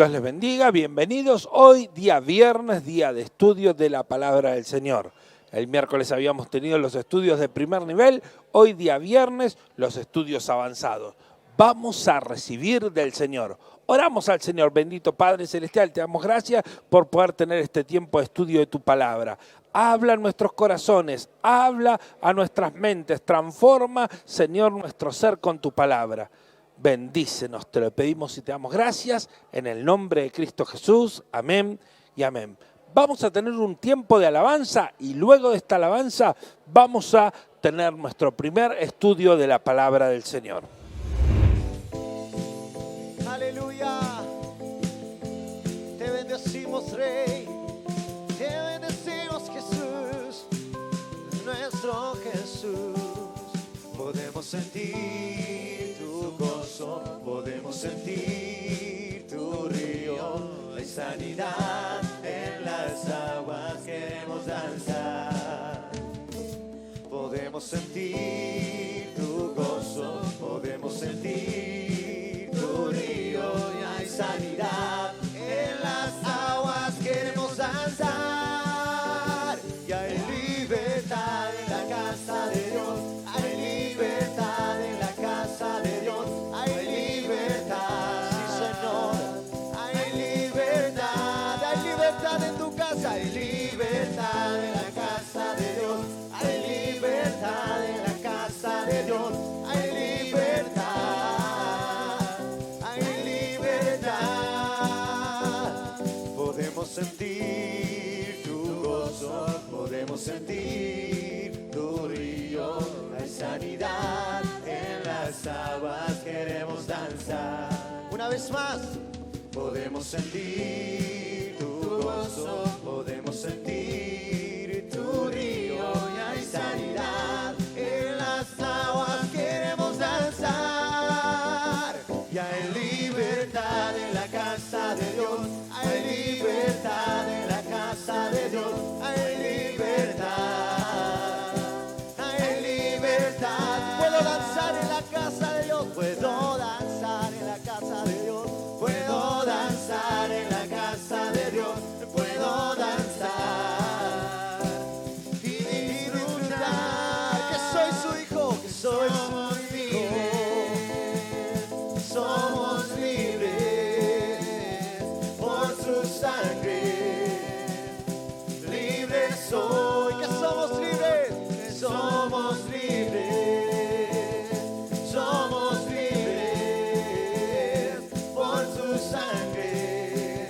Dios les bendiga, bienvenidos. Hoy día viernes, día de estudio de la palabra del Señor. El miércoles habíamos tenido los estudios de primer nivel, hoy día viernes los estudios avanzados. Vamos a recibir del Señor. Oramos al Señor, bendito Padre Celestial, te damos gracias por poder tener este tiempo de estudio de tu palabra. Habla en nuestros corazones, habla a nuestras mentes, transforma, Señor, nuestro ser con tu palabra. Bendícenos, te lo pedimos y te damos gracias en el nombre de Cristo Jesús. Amén y amén. Vamos a tener un tiempo de alabanza y luego de esta alabanza vamos a tener nuestro primer estudio de la palabra del Señor. Aleluya, te bendecimos, Rey, te bendecimos, Jesús, nuestro Jesús. Podemos sentir tu gozo, podemos sentir tu río, hay sanidad en las aguas, queremos danzar. Podemos sentir tu gozo, podemos sentir tu río, y hay sanidad en las aguas, queremos danzar. Y hay libertad en la casa de Dios, hay libertad en la casa de Dios, hay libertad, sí Señor, hay libertad en tu casa, hay libertad en la casa de Dios, hay libertad en la casa de Dios, hay libertad, hay libertad. Podemos sentir tu gozo, podemos sentir tu río, hay sanidad en las aguas, queremos danzar. Una vez más, podemos sentir tu gozo, podemos sentir tu río, y hay sanidad en las aguas, queremos danzar. Y hay libertad en la casa de Dios, hay libertad en la casa de Dios, hay libertad, hay libertad. Puedo danzar en la casa de Dios, puedo danzar en la casa de Dios, puedo danzar en la casa de Dios, puedo danzar y disfrutar que soy su hijo, que soy su hijo. Somos libres por su sangre, libres soy, que somos libres, somos libres, somos libres por su sangre,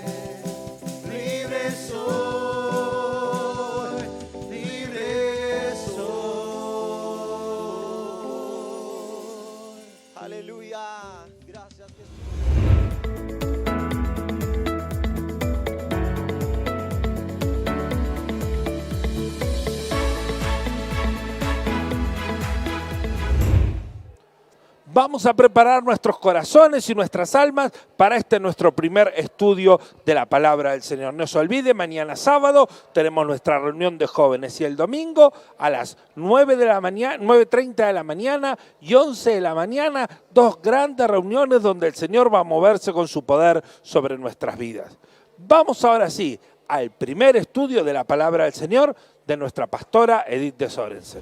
libres soy, libres soy. Aleluya, gracias Jesús. Vamos a preparar nuestros corazones y nuestras almas para nuestro primer estudio de la palabra del Señor. No se olvide, mañana sábado tenemos nuestra reunión de jóvenes y el domingo a las 9 de la mañana, 9:30 de la mañana y 11 de la mañana, dos grandes reuniones donde el Señor va a moverse con su poder sobre nuestras vidas. Vamos ahora sí al primer estudio de la palabra del Señor de nuestra pastora Edith de Sorensen.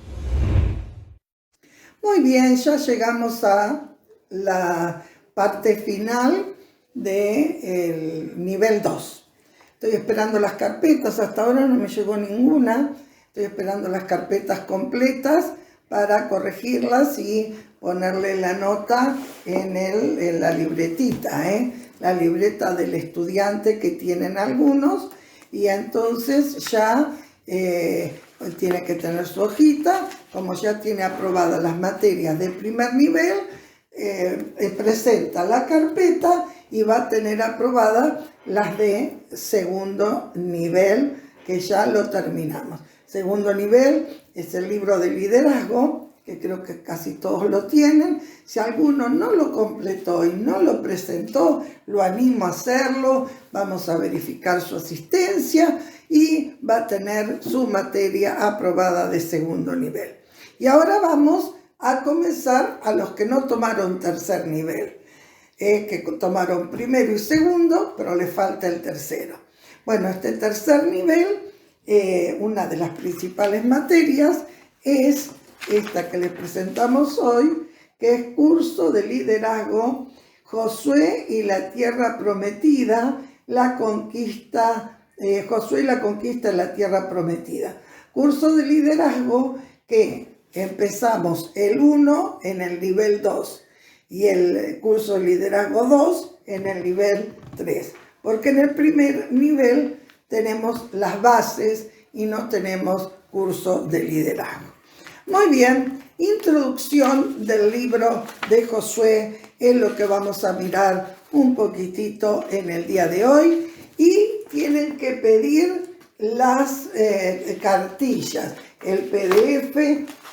Muy bien, ya llegamos a la parte final del nivel 2. Estoy esperando las carpetas, hasta ahora no me llegó ninguna. Estoy esperando las carpetas completas para corregirlas y ponerle la nota en la libretita, la libreta del estudiante que tienen algunos. Y entonces ya tiene que tener su hojita, como ya tiene aprobadas las materias de primer nivel, presenta la carpeta y va a tener aprobadas las de segundo nivel, que ya lo terminamos. Segundo nivel es el libro de liderazgo, que creo que casi todos lo tienen. Si alguno no lo completó y no lo presentó, lo animo a hacerlo. Vamos a verificar su asistencia y va a tener su materia aprobada de segundo nivel. Y ahora vamos a comenzar a los que no tomaron tercer nivel. que tomaron primero y segundo, pero le falta el tercero. Bueno, este tercer nivel, una de las principales materias es esta que les presentamos hoy, que es curso de liderazgo, Josué y la tierra prometida, la conquista, Josué y la conquista de la tierra prometida. Curso de liderazgo que empezamos el 1 en el nivel 2 y el curso de liderazgo 2 en el nivel 3. Porque en el primer nivel tenemos las bases y no tenemos curso de liderazgo. Muy bien, introducción del libro de Josué es lo que vamos a mirar un poquitito en el día de hoy. Y tienen que pedir las cartillas. El PDF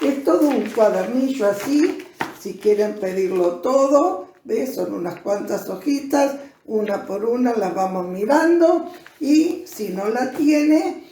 es todo un cuadernillo así, si quieren pedirlo todo, ¿ves? Son unas cuantas hojitas, una por una las vamos mirando, y si no la tiene,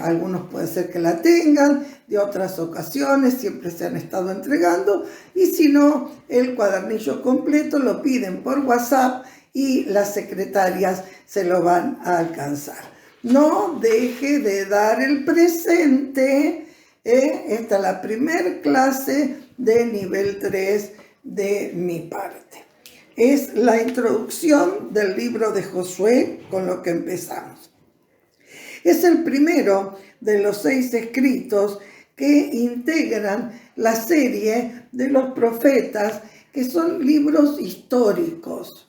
algunos puede ser que la tengan, de otras ocasiones siempre se han estado entregando, y si no, el cuadernillo completo lo piden por WhatsApp y las secretarias se lo van a alcanzar. No deje de dar el presente. Esta es la primera clase de nivel 3 de mi parte. Es la introducción del libro de Josué con lo que empezamos. Es el primero de los 6 escritos que integran la serie de los profetas, que son libros históricos.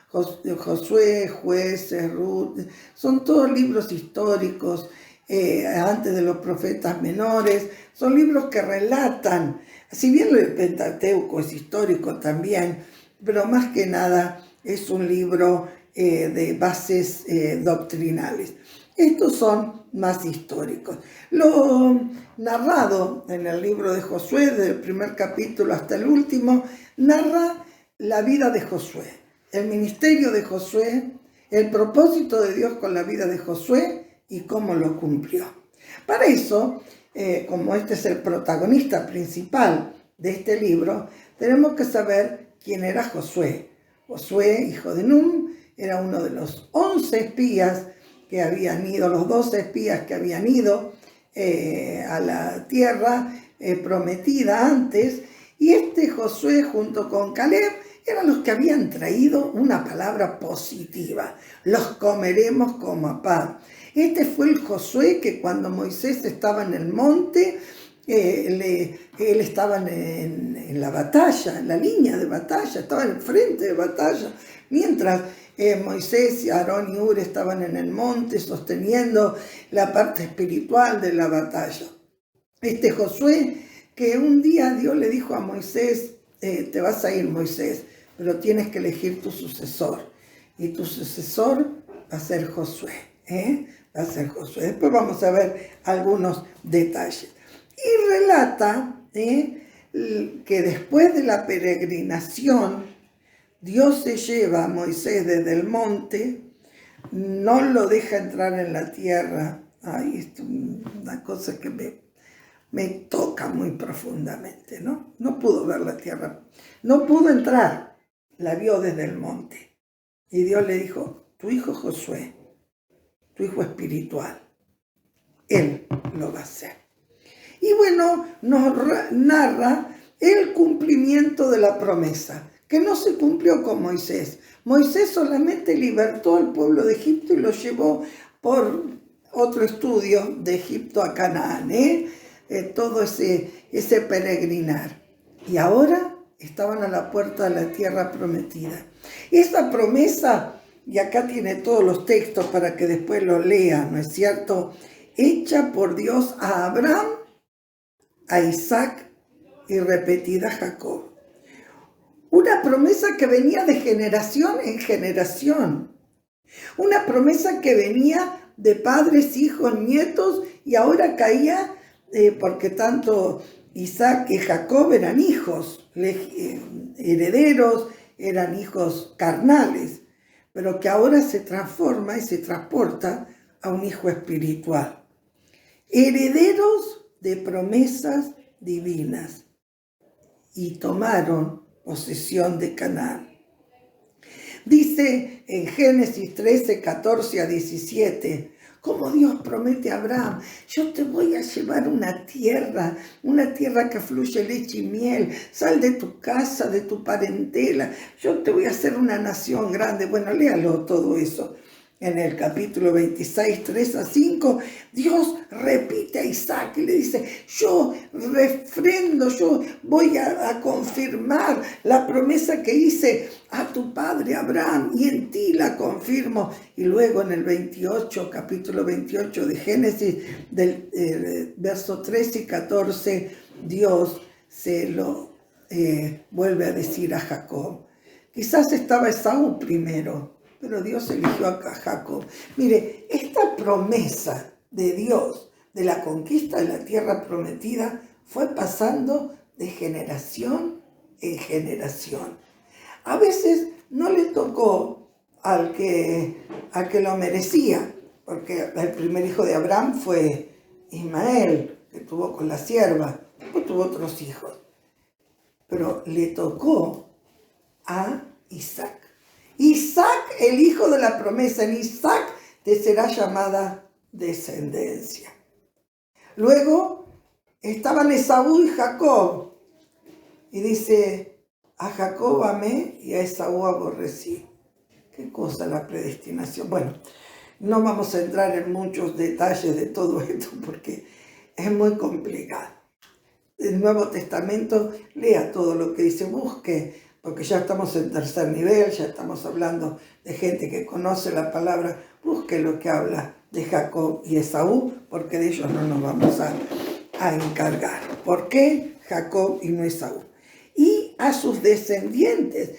Josué, Jueces, Ruth, son todos libros históricos, antes de los profetas menores, son libros que relatan, si bien el Pentateuco es histórico también, pero más que nada es un libro de bases doctrinales. Estos son más históricos. Lo narrado en el libro de Josué, desde el primer capítulo hasta el último, narra la vida de Josué, el ministerio de Josué, el propósito de Dios con la vida de Josué y cómo lo cumplió. Para eso, como este es el protagonista principal de este libro, tenemos que saber quién era Josué. Josué, hijo de Nun, era uno de los 11 espías que habían ido, los 12 espías que habían ido a la tierra prometida antes, y este Josué junto con Caleb eran los que habían traído una palabra positiva: los comeremos como pan. Este fue el Josué que cuando Moisés estaba en el monte, él estaba en la batalla, en la línea de batalla, estaba en el frente de batalla, mientras Moisés y Aarón y Hur estaban en el monte sosteniendo la parte espiritual de la batalla. Este Josué, que un día Dios le dijo a Moisés: te vas a ir, Moisés, pero tienes que elegir tu sucesor, y tu sucesor va a ser Josué, va a ser Josué. Después vamos a ver algunos detalles. Y relata que después de la peregrinación, Dios se lleva a Moisés desde el monte, no lo deja entrar en la tierra. Ay, esto es una cosa que me toca muy profundamente, ¿no? No pudo ver la tierra, no pudo entrar, la vio desde el monte. Y Dios le dijo: tu hijo Josué, tu hijo espiritual, él lo va a hacer. Y bueno, nos narra el cumplimiento de la promesa, que no se cumplió con Moisés. Moisés solamente libertó al pueblo de Egipto y lo llevó por otro estudio de Egipto a Canaán, todo ese peregrinar. Y ahora estaban a la puerta de la tierra prometida. Esta promesa, y acá tiene todos los textos para que después lo lean, ¿no es cierto?, hecha por Dios a Abraham, a Isaac y repetida a Jacob. Una promesa que venía de generación en generación. Una promesa que venía de padres, hijos, nietos, y ahora caía porque tanto Isaac y Jacob eran hijos, herederos, eran hijos carnales, pero que ahora se transforma y se transporta a un hijo espiritual. Herederos de promesas divinas. Y tomaron posesión de Canaán. Dice en Génesis 13, 14 a 17, como Dios promete a Abraham, yo te voy a llevar una tierra que fluye leche y miel, sal de tu casa, de tu parentela, yo te voy a hacer una nación grande. Bueno, léalo todo eso. En el capítulo 26, 3 a 5, Dios repite a Isaac y le dice, yo refrendo, yo voy a confirmar la promesa que hice a tu padre Abraham y en ti la confirmo. Y luego en el 28, capítulo 28 de Génesis, del verso 13 y 14, Dios se lo vuelve a decir a Jacob. Quizás estaba Esaú primero, pero Dios eligió a Jacob. Mire, esta promesa de Dios de la conquista de la tierra prometida fue pasando de generación en generación. A veces no le tocó al que lo merecía, porque el primer hijo de Abraham fue Ismael, que tuvo con la sierva, después tuvo otros hijos, pero le tocó a Isaac. Isaac, el hijo de la promesa, en Isaac te será llamada descendencia. Luego estaban Esaú y Jacob, y dice, a Jacob amé y a Esaú aborrecí. ¿Qué cosa la predestinación? Bueno, no vamos a entrar en muchos detalles de todo esto porque es muy complicado. El Nuevo Testamento, lea todo lo que dice, busque, porque ya estamos en tercer nivel, ya estamos hablando de gente que conoce la palabra, busque lo que habla de Jacob y Esaú, porque de ellos no nos vamos a encargar. ¿Por qué Jacob y no Esaú? Y a sus descendientes.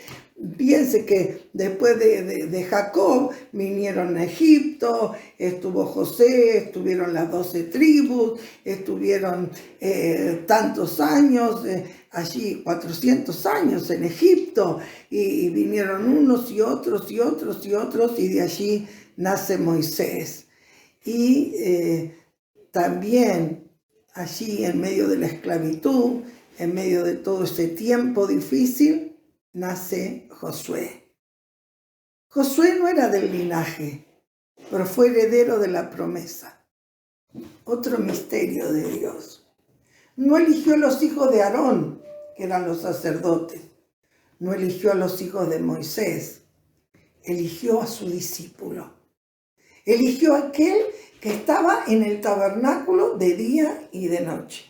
Piense que después de Jacob vinieron a Egipto, estuvo José, estuvieron las 12 tribus, estuvieron tantos años, allí 400 años en Egipto, y vinieron unos y otros y otros y otros, y de allí nace Moisés. Y también allí en medio de la esclavitud, en medio de todo ese tiempo difícil, nace Josué. Josué no era del linaje, pero fue heredero de la promesa. Otro misterio de Dios. No eligió a los hijos de Aarón, que eran los sacerdotes. No eligió a los hijos de Moisés. Eligió a su discípulo. Eligió a aquel que estaba en el tabernáculo de día y de noche.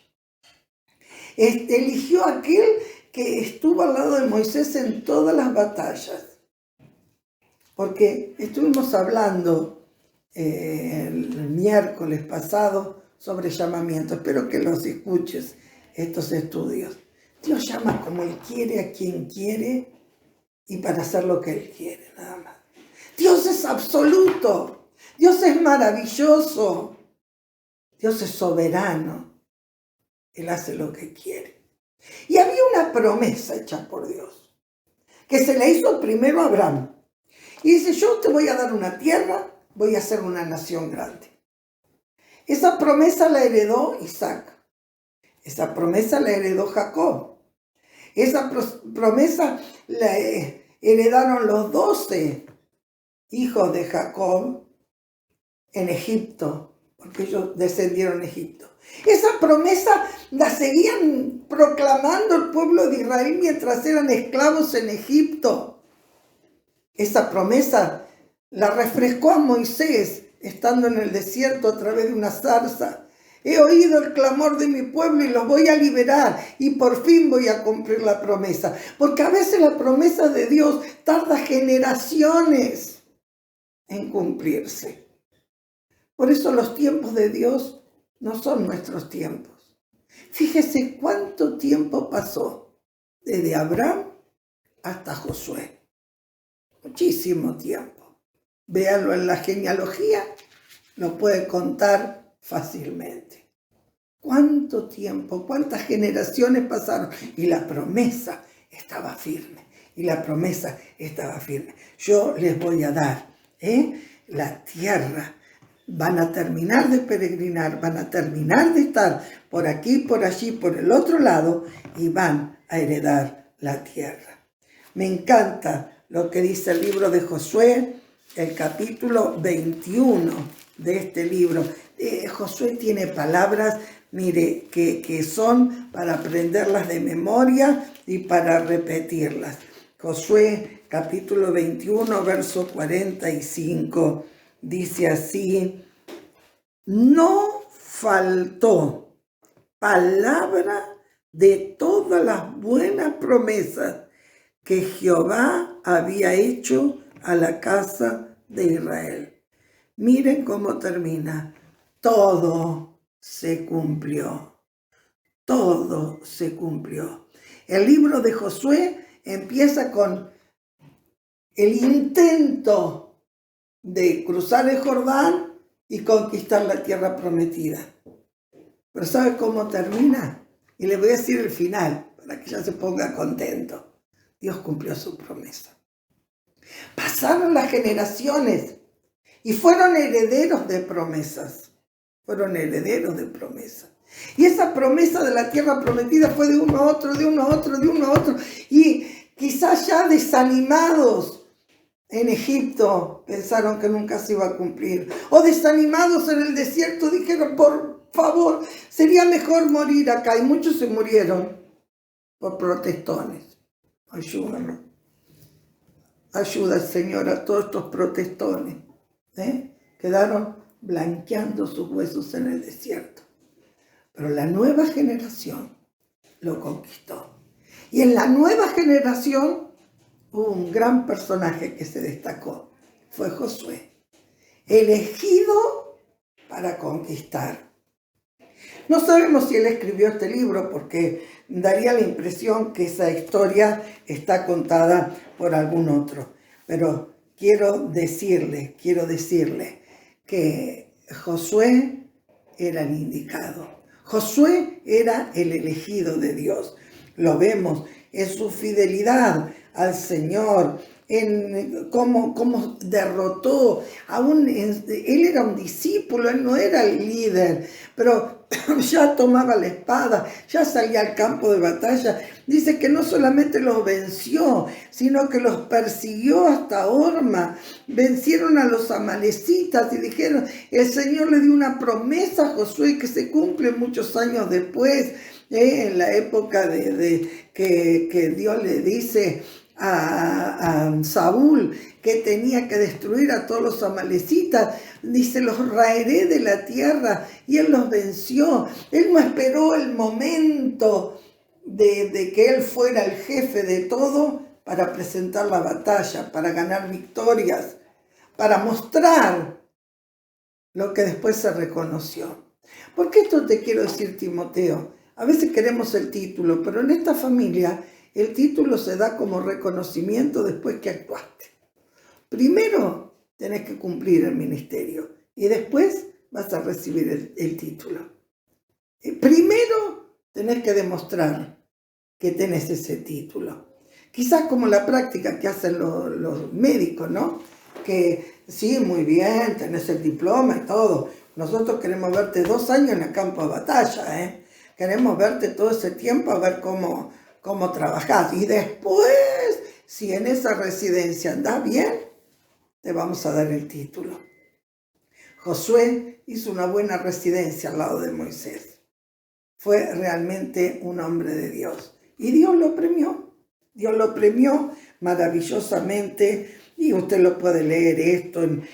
Eligió a aquel que estuvo al lado de Moisés en todas las batallas. Porque estuvimos hablando el miércoles pasado sobre llamamiento. Espero que los escuches, estos estudios. Dios llama como Él quiere, a quien quiere y para hacer lo que Él quiere, nada más. Dios es absoluto. Dios es maravilloso. Dios es soberano. Él hace lo que quiere. Y había una promesa hecha por Dios, que se le hizo primero a Abraham. Y dice, yo te voy a dar una tierra, voy a hacer una nación grande. Esa promesa la heredó Isaac. Esa promesa la heredó Jacob. Esa promesa la heredaron los 12 hijos de Jacob en Egipto, porque ellos descendieron de Egipto. Esa promesa la seguían proclamando el pueblo de Israel mientras eran esclavos en Egipto. Esa promesa la refrescó a Moisés estando en el desierto a través de una zarza. He oído el clamor de mi pueblo y los voy a liberar y por fin voy a cumplir la promesa. Porque a veces la promesa de Dios tarda generaciones en cumplirse. Por eso los tiempos de Dios no son nuestros tiempos. Fíjese cuánto tiempo pasó desde Abraham hasta Josué. Muchísimo tiempo. Véanlo en la genealogía, lo puede contar fácilmente. ¿Cuánto tiempo, cuántas generaciones pasaron? Y la promesa estaba firme. Y la promesa estaba firme. Yo les voy a dar la tierra. Van a terminar de peregrinar, van a terminar de estar por aquí, por allí, por el otro lado y van a heredar la tierra. Me encanta lo que dice el libro de Josué, el capítulo 21 de este libro. Josué tiene palabras, mire, que son para aprenderlas de memoria y para repetirlas. Josué capítulo 21, verso 45, dice así: no faltó palabra de todas las buenas promesas que Jehová había hecho a la casa de Israel. Miren cómo termina. Todo se cumplió. Todo se cumplió. El libro de Josué empieza con el intento de cruzar el Jordán y conquistar la tierra prometida. Pero ¿sabe cómo termina? Y le voy a decir el final, para que ya se ponga contento. Dios cumplió su promesa. Pasaron las generaciones y fueron herederos de promesas. Fueron herederos de promesas. Y esa promesa de la tierra prometida fue de uno a otro, de uno a otro, de uno a otro. Y quizás ya desanimados en Egipto pensaron que nunca se iba a cumplir. O desanimados en el desierto dijeron, por favor, sería mejor morir acá. Y muchos se murieron por protestones. Ayúdanos. Ayuda, Señor, a todos estos protestones. Quedaron blanqueando sus huesos en el desierto. Pero la nueva generación lo conquistó. Y en la nueva generación hubo un gran personaje que se destacó. Fue Josué, elegido para conquistar. No sabemos si él escribió este libro porque daría la impresión que esa historia está contada por algún otro. Pero quiero decirle que Josué era el indicado. Josué era el elegido de Dios. Lo vemos en su fidelidad al Señor, en cómo derrotó. Él era un discípulo, él no era el líder, pero ya tomaba la espada, ya salía al campo de batalla. Dice que no solamente los venció, sino que los persiguió hasta Horma. Vencieron a los amalecitas y dijeron, el Señor le dio una promesa a Josué que se cumple muchos años después, en la época que Dios le dice a Saúl que tenía que destruir a todos los amalecitas. Dice, los raeré de la tierra, y él los venció. Él no esperó el momento de que él fuera el jefe de todo para presentar la batalla, para ganar victorias, para mostrar lo que después se reconoció. Porque esto te quiero decir, Timoteo, a veces queremos el título, pero en esta familia el título se da como reconocimiento después que actuaste. Primero tenés que cumplir el ministerio y después vas a recibir el título. Primero tenés que demostrar que tenés ese título. Quizás como la práctica que hacen los médicos, ¿no? Que sí, muy bien, tenés el diploma y todo. Nosotros queremos verte 2 años en el campo de batalla, ¿eh? Queremos verte todo ese tiempo a ver cómo trabajás. Y después, si en esa residencia andás bien, te vamos a dar el título. Josué hizo una buena residencia al lado de Moisés. Fue realmente un hombre de Dios. Y Dios lo premió. Dios lo premió maravillosamente. Y usted lo puede leer esto en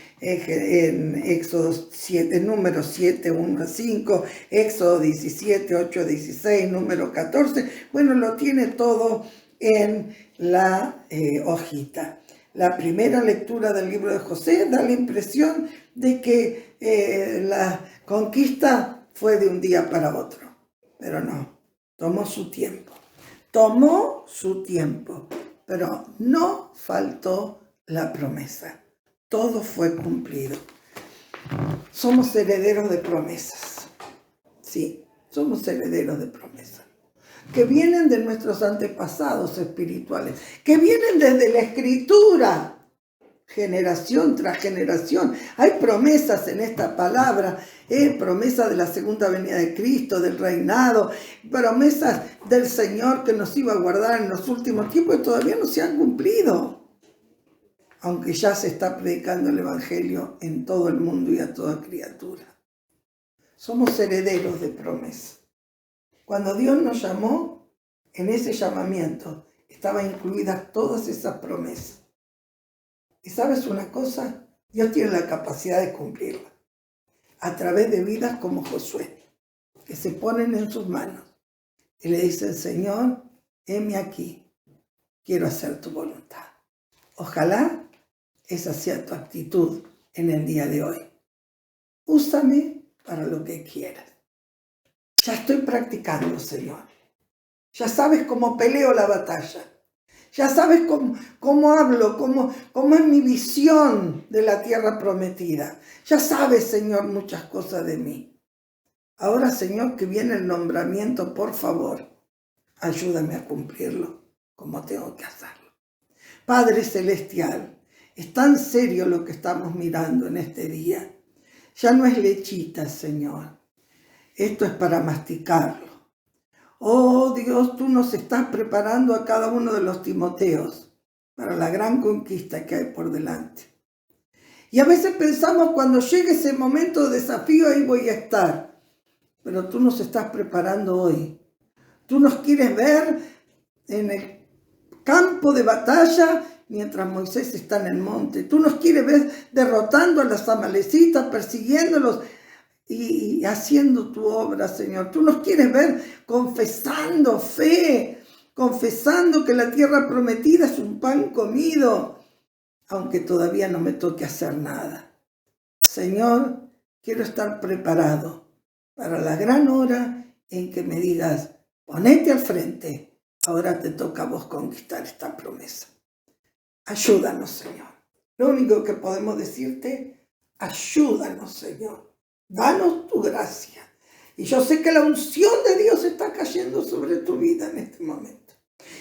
Éxodo 7, número 7, 1 a 5, Éxodo 17, 8 a 16, número 14. Bueno, lo tiene todo en la hojita. La primera lectura del libro de Josué da la impresión de que la conquista fue de un día para otro. Pero no, tomó su tiempo. Tomó su tiempo, pero no faltó la promesa. Todo fue cumplido. Somos herederos de promesas. Sí, somos herederos de promesas. Que vienen de nuestros antepasados espirituales. Que vienen desde la Escritura. generación tras generación. Hay promesas en esta palabra, promesas de la segunda venida de Cristo, del reinado, promesas del Señor que nos iba a guardar en los últimos tiempos y todavía no se han cumplido. Aunque ya se está predicando el Evangelio en todo el mundo y a toda criatura. Somos herederos de promesas. Cuando Dios nos llamó, en ese llamamiento estaban incluidas todas esas promesas. ¿Y sabes una cosa? Dios tiene la capacidad de cumplirla a través de vidas como Josué, que se ponen en sus manos y le dicen, Señor, heme aquí, quiero hacer tu voluntad. Ojalá esa sea tu actitud en el día de hoy. Úsame para lo que quieras. Ya estoy practicando, Señor. Ya sabes cómo peleo la batalla. Ya sabes cómo hablo, cómo es mi visión de la tierra prometida. Ya sabes, Señor, muchas cosas de mí. Ahora, Señor, que viene el nombramiento, por favor, ayúdame a cumplirlo como tengo que hacerlo. Padre Celestial, es tan serio lo que estamos mirando en este día. Ya no es lechita, Señor. Esto es para masticarlo. Oh Dios, tú nos estás preparando a cada uno de los Timoteos para la gran conquista que hay por delante. Y a veces pensamos, cuando llegue ese momento de desafío, ahí voy a estar. Pero tú nos estás preparando hoy. Tú nos quieres ver en el campo de batalla mientras Moisés está en el monte. Tú nos quieres ver derrotando a los amalecitas, persiguiéndolos y haciendo tu obra, Señor. Tú nos quieres ver confesando fe, confesando que la tierra prometida es un pan comido, aunque todavía no me toque hacer nada. Señor, quiero estar preparado para la gran hora en que me digas, ponete al frente, ahora te toca a vos conquistar esta promesa. Ayúdanos, Señor. Lo único que podemos decirte, ayúdanos, Señor. Danos tu gracia. Y yo sé que la unción de Dios está cayendo sobre tu vida en este momento.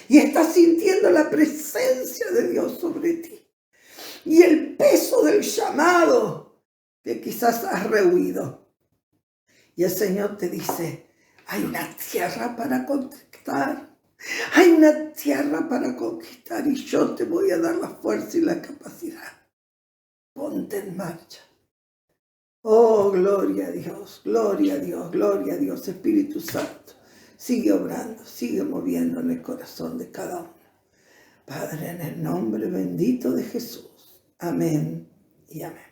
Y estás sintiendo la presencia de Dios sobre ti. Y el peso del llamado que quizás has rehuido. Y el Señor te dice, hay una tierra para conquistar. Hay una tierra para conquistar y yo te voy a dar la fuerza y la capacidad. Ponte en marcha. Oh, gloria a Dios, gloria a Dios, gloria a Dios, Espíritu Santo. Sigue obrando, sigue moviendo en el corazón de cada uno. Padre, en el nombre bendito de Jesús. Amén y amén.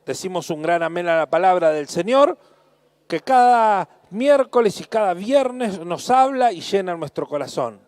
Decimos un gran amén a la palabra del Señor, que cada miércoles y cada viernes nos habla y llena nuestro corazón.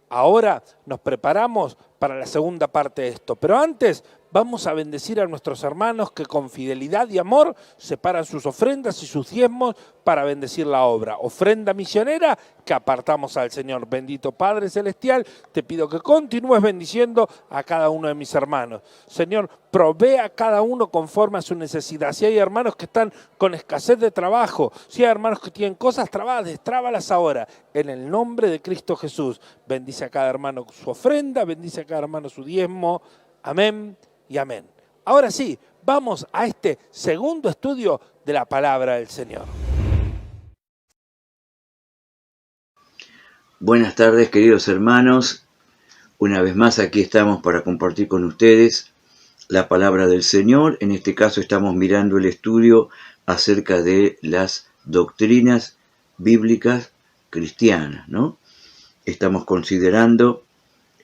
Ahora nos preparamos para la segunda parte de esto, pero antes vamos a bendecir a nuestros hermanos que con fidelidad y amor separan sus ofrendas y sus diezmos para bendecir la obra. Ofrenda misionera que apartamos al Señor. Bendito Padre Celestial, te pido que continúes bendiciendo a cada uno de mis hermanos. Señor, provee a cada uno conforme a su necesidad. Si hay hermanos que están con escasez de trabajo, si hay hermanos que tienen cosas trabadas, destrábalas ahora. En el nombre de Cristo Jesús, bendice a cada hermano su ofrenda, bendice a cada hermano su diezmo. Amén y amén. Ahora sí, vamos a este segundo estudio de la palabra del Señor. Buenas tardes, queridos hermanos. Una vez más aquí estamos para compartir con ustedes la palabra del Señor. En este caso estamos mirando el estudio acerca de las doctrinas bíblicas cristianas, ¿no? Estamos considerando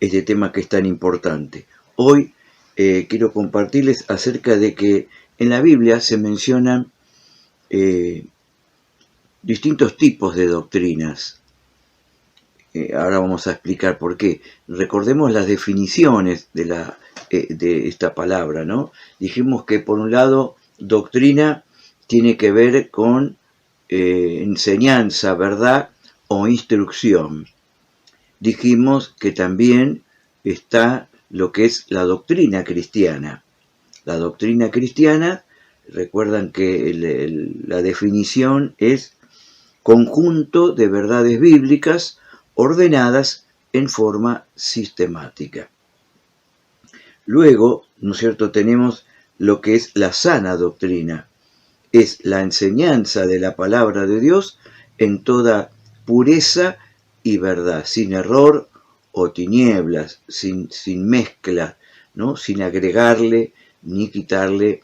este tema que es tan importante. Hoy quiero compartirles acerca de que en la Biblia se mencionan distintos tipos de doctrinas. Ahora vamos a explicar por qué. Recordemos las definiciones de esta palabra, ¿no? Dijimos que por un lado doctrina tiene que ver con enseñanza, verdad o instrucción. Dijimos que también está lo que es la doctrina cristiana. La doctrina cristiana recuerdan que la definición es conjunto de verdades bíblicas ordenadas en forma sistemática. Luego, ¿no es cierto?, tenemos lo que es la sana doctrina. Es la enseñanza de la palabra de Dios en toda pureza y verdad, sin error o tinieblas, sin mezcla, ¿no?, sin agregarle ni quitarle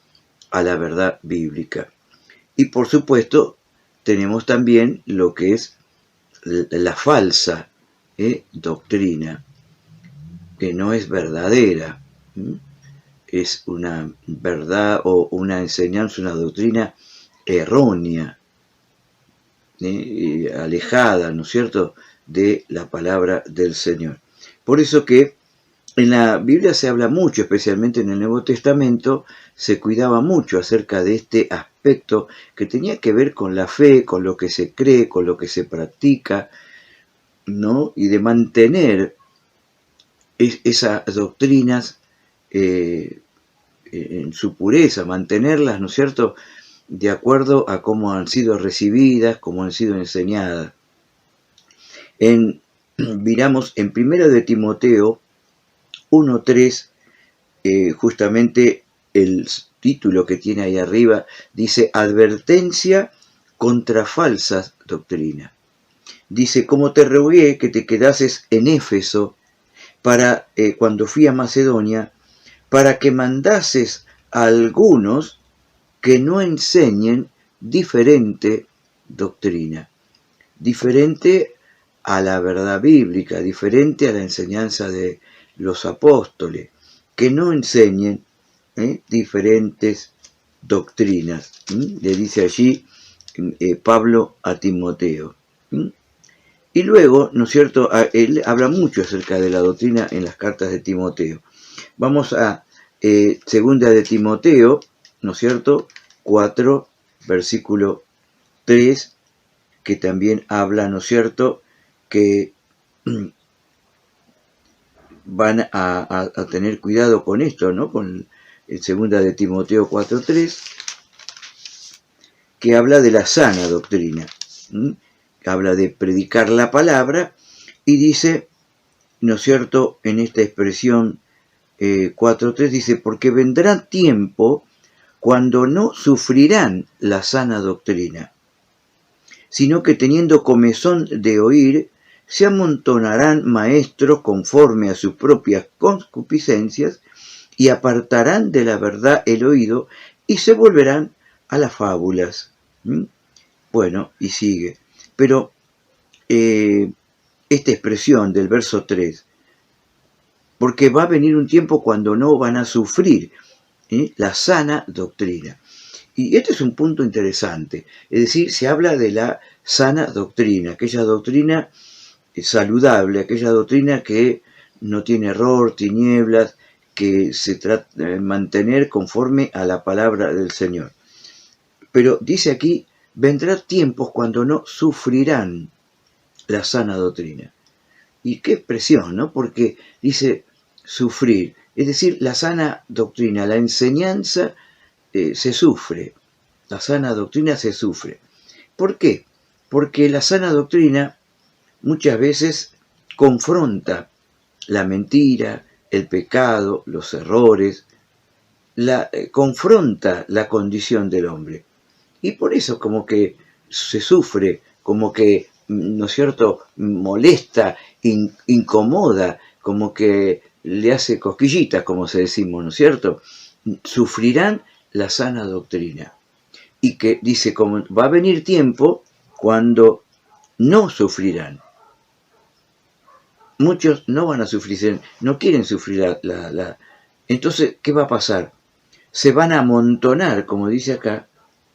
a la verdad bíblica. Y por supuesto, tenemos también lo que es la falsa doctrina, que no es verdadera. Es una verdad o una enseñanza, una doctrina errónea, alejada, ¿no es cierto?, de la palabra del Señor. Por eso que en la Biblia se habla mucho, especialmente en el Nuevo Testamento, se cuidaba mucho acerca de este aspecto que tenía que ver con la fe, con lo que se cree, con lo que se practica, ¿no?, y de mantener esas doctrinas en su pureza, mantenerlas, ¿no es cierto?, de acuerdo a cómo han sido recibidas, cómo han sido enseñadas. Miramos en 1 de Timoteo 1:3, justamente el título que tiene ahí arriba, dice advertencia contra falsas doctrinas. Dice, como te rogué que te quedases en Éfeso para cuando fui a Macedonia, para que mandases a algunos que no enseñen diferente doctrina, diferente a la verdad bíblica, diferente a la enseñanza de los apóstoles, que no enseñen diferentes doctrinas. Le dice allí Pablo a Timoteo. Y luego, ¿no es cierto?, él habla mucho acerca de la doctrina en las cartas de Timoteo. Vamos a segunda de Timoteo, ¿no es cierto?, 4, versículo 3, que también habla, ¿no es cierto?, que van a tener cuidado con esto, ¿no?, con el segunda de Timoteo 4:3, que habla de la sana doctrina, habla de predicar la palabra y dice, ¿no es cierto?, en esta expresión 4:3 dice, porque vendrá tiempo cuando no sufrirán la sana doctrina, sino que teniendo comezón de oír, se amontonarán maestros conforme a sus propias concupiscencias y apartarán de la verdad el oído y se volverán a las fábulas. Bueno, y sigue. Pero esta expresión del verso 3, porque va a venir un tiempo cuando no van a sufrir la sana doctrina. Y este es un punto interesante. Es decir, se habla de la sana doctrina, aquella doctrina saludable, aquella doctrina que no tiene error, tinieblas, que se trata de mantener conforme a la palabra del Señor. Pero dice aquí, vendrán tiempos cuando no sufrirán la sana doctrina. Y qué expresión, ¿no? Porque dice sufrir, es decir, la sana doctrina, la enseñanza se sufre, la sana doctrina se sufre. ¿Por qué? Porque la sana doctrina muchas veces confronta la mentira, el pecado, los errores, confronta la condición del hombre. Y por eso como que se sufre, como que, ¿no es cierto?, molesta, incomoda, como que le hace cosquillitas, como se decimos, ¿no es cierto? Sufrirán la sana doctrina. Y que dice, como va a venir tiempo cuando no sufrirán. Muchos no van a sufrir, no quieren sufrir Entonces, ¿qué va a pasar? Se van a amontonar, como dice acá,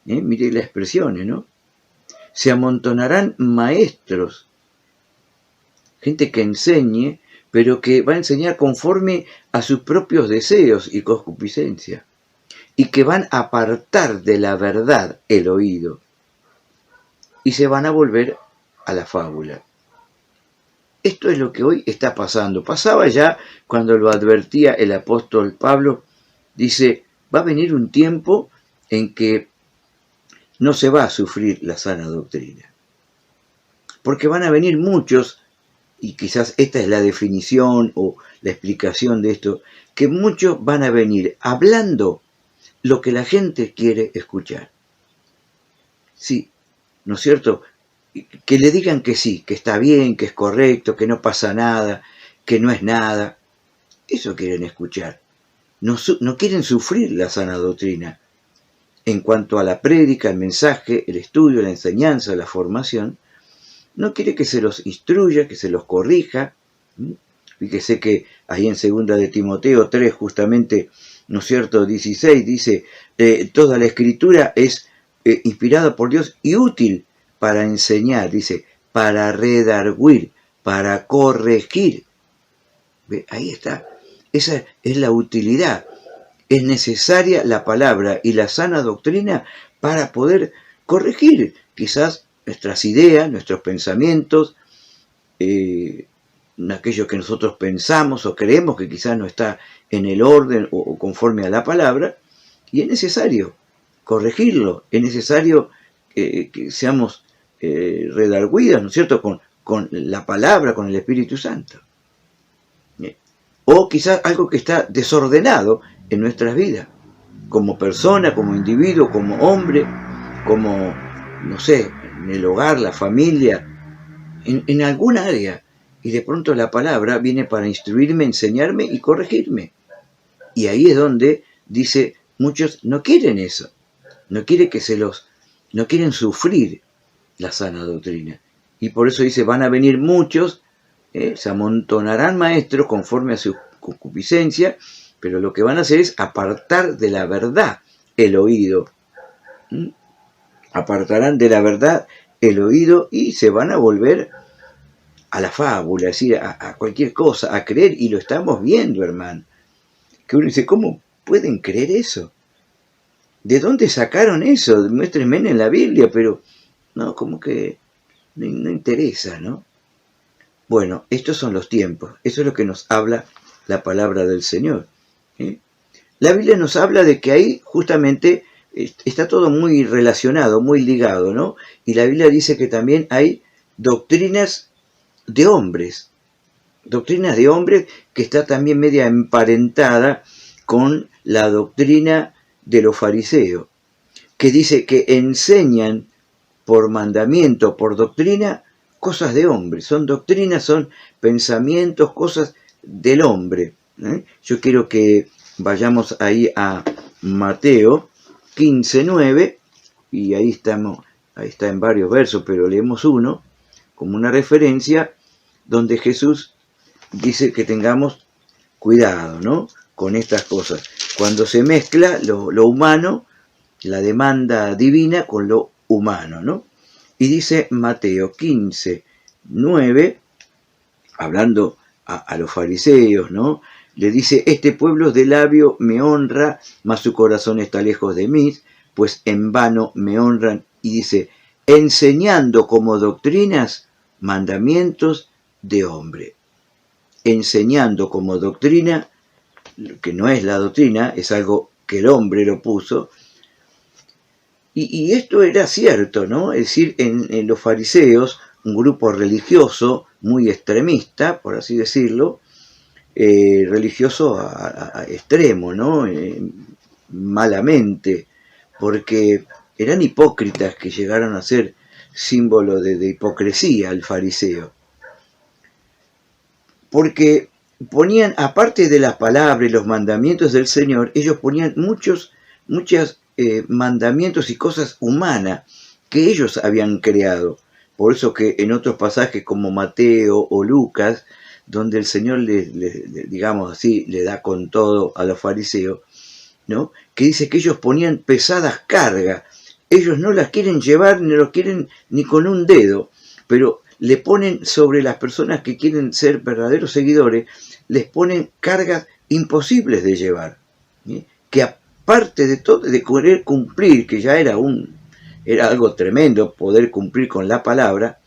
mire las expresiones, ¿no? Se amontonarán maestros, gente que enseñe, pero que va a enseñar conforme a sus propios deseos y concupiscencia, y que van a apartar de la verdad el oído, y se van a volver a la fábula. Esto es lo que hoy está pasando. Pasaba ya cuando lo advertía el apóstol Pablo. Dice, va a venir un tiempo en que no se va a sufrir la sana doctrina. Porque van a venir muchos, y quizás esta es la definición o la explicación de esto, que muchos van a venir hablando lo que la gente quiere escuchar. Sí, ¿no es cierto? Que le digan que sí, que está bien, que es correcto, que no pasa nada, que no es nada. Eso quieren escuchar. No quieren sufrir la sana doctrina. En cuanto a la prédica, el mensaje, el estudio, la enseñanza, la formación, no quiere que se los instruya, que se los corrija. Fíjese que ahí en 2 de Timoteo 3, justamente, ¿no es cierto?, 16, dice, toda la escritura es inspirada por Dios y útil para enseñar, dice, para redarguir, para corregir. ¿Ve? Ahí está. Esa es la utilidad. Es necesaria la palabra y la sana doctrina para poder corregir quizás nuestras ideas, nuestros pensamientos, aquello que nosotros pensamos o creemos que quizás no está en el orden o conforme a la palabra, y es necesario corregirlo, es necesario que seamos redarguidos, ¿no es cierto?, con la palabra, con el Espíritu Santo. O quizás algo que está desordenado en nuestras vidas, como persona, como individuo, como hombre, como, no sé, en el hogar, la familia, en alguna área. Y de pronto la palabra viene para instruirme, enseñarme y corregirme. Y ahí es donde dice, muchos no quieren eso, no quieren sufrir la sana doctrina. Y por eso dice, van a venir muchos, se amontonarán maestros conforme a su concupiscencia, pero lo que van a hacer es apartar de la verdad el oído. Apartarán de la verdad el oído y se van a volver a la fábula, es decir, a cualquier cosa, a creer, y lo estamos viendo, hermano. Que uno dice, ¿cómo pueden creer eso? ¿De dónde sacaron eso? Muéstrenme en la Biblia, pero no, como que no interesa, ¿no? Bueno, estos son los tiempos, eso es lo que nos habla la palabra del Señor. La Biblia nos habla de que ahí justamente está todo muy relacionado, muy ligado, ¿no? Y la Biblia dice que también hay doctrinas de hombres que está también media emparentada con la doctrina de los fariseos, que dice que enseñan por mandamiento, por doctrina, cosas de hombre, son doctrinas, son pensamientos, cosas del hombre. Yo quiero que vayamos ahí a Mateo 15:9, y ahí está en varios versos, pero leemos uno como una referencia donde Jesús dice que tengamos cuidado, ¿no?, con estas cosas. Cuando se mezcla lo humano, la demanda divina con lo humano, ¿no? Y dice Mateo 15:9, hablando a los fariseos, ¿no?, le dice, este pueblo de labio me honra, mas su corazón está lejos de mí, pues en vano me honran, y dice, enseñando como doctrinas mandamientos de hombre. Enseñando como doctrina, que no es la doctrina, es algo que el hombre lo puso. Y esto era cierto, ¿no? Es decir, en los fariseos, un grupo religioso muy extremista, por así decirlo, religioso a extremo, ¿no? Malamente, porque eran hipócritas que llegaron a ser símbolo de hipocresía el fariseo. Porque ponían, aparte de las palabras y los mandamientos del Señor, ellos ponían muchos mandamientos y cosas humanas que ellos habían creado. Por eso que en otros pasajes como Mateo o Lucas, donde el Señor digamos así, le da con todo a los fariseos, ¿no?, que dice que ellos ponían pesadas cargas. Ellos no las quieren llevar, ni lo quieren ni con un dedo, pero le ponen sobre las personas que quieren ser verdaderos seguidores, les ponen cargas imposibles de llevar, ¿sí?, que aparte de todo, de querer cumplir, que ya era algo tremendo poder cumplir con la palabra,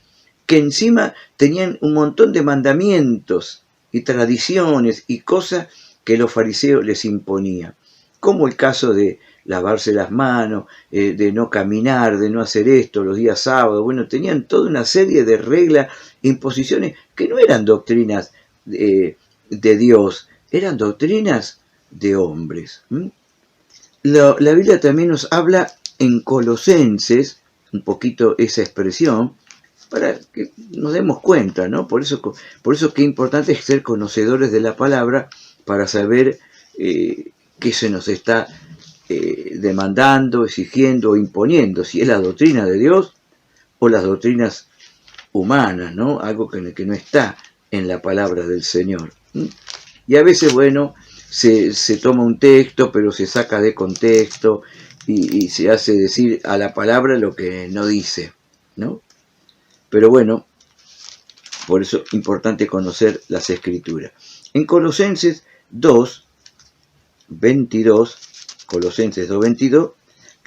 que encima tenían un montón de mandamientos y tradiciones y cosas que los fariseos les imponían, como el caso de lavarse las manos, de no caminar, de no hacer esto los días sábados. Bueno, tenían toda una serie de reglas, imposiciones que no eran doctrinas de Dios, eran doctrinas de hombres. La Biblia también nos habla en Colosenses, un poquito esa expresión, para que nos demos cuenta, ¿no? Por eso qué importante es ser conocedores de la palabra para saber qué se nos está demandando, exigiendo o imponiendo, si es la doctrina de Dios o las doctrinas humanas, ¿no? Algo que no está en la palabra del Señor. Y a veces, bueno, se toma un texto, pero se saca de contexto y se hace decir a la palabra lo que no dice, ¿no? Pero bueno, por eso es importante conocer las Escrituras. En Colosenses 2:22, Colosenses 2:22,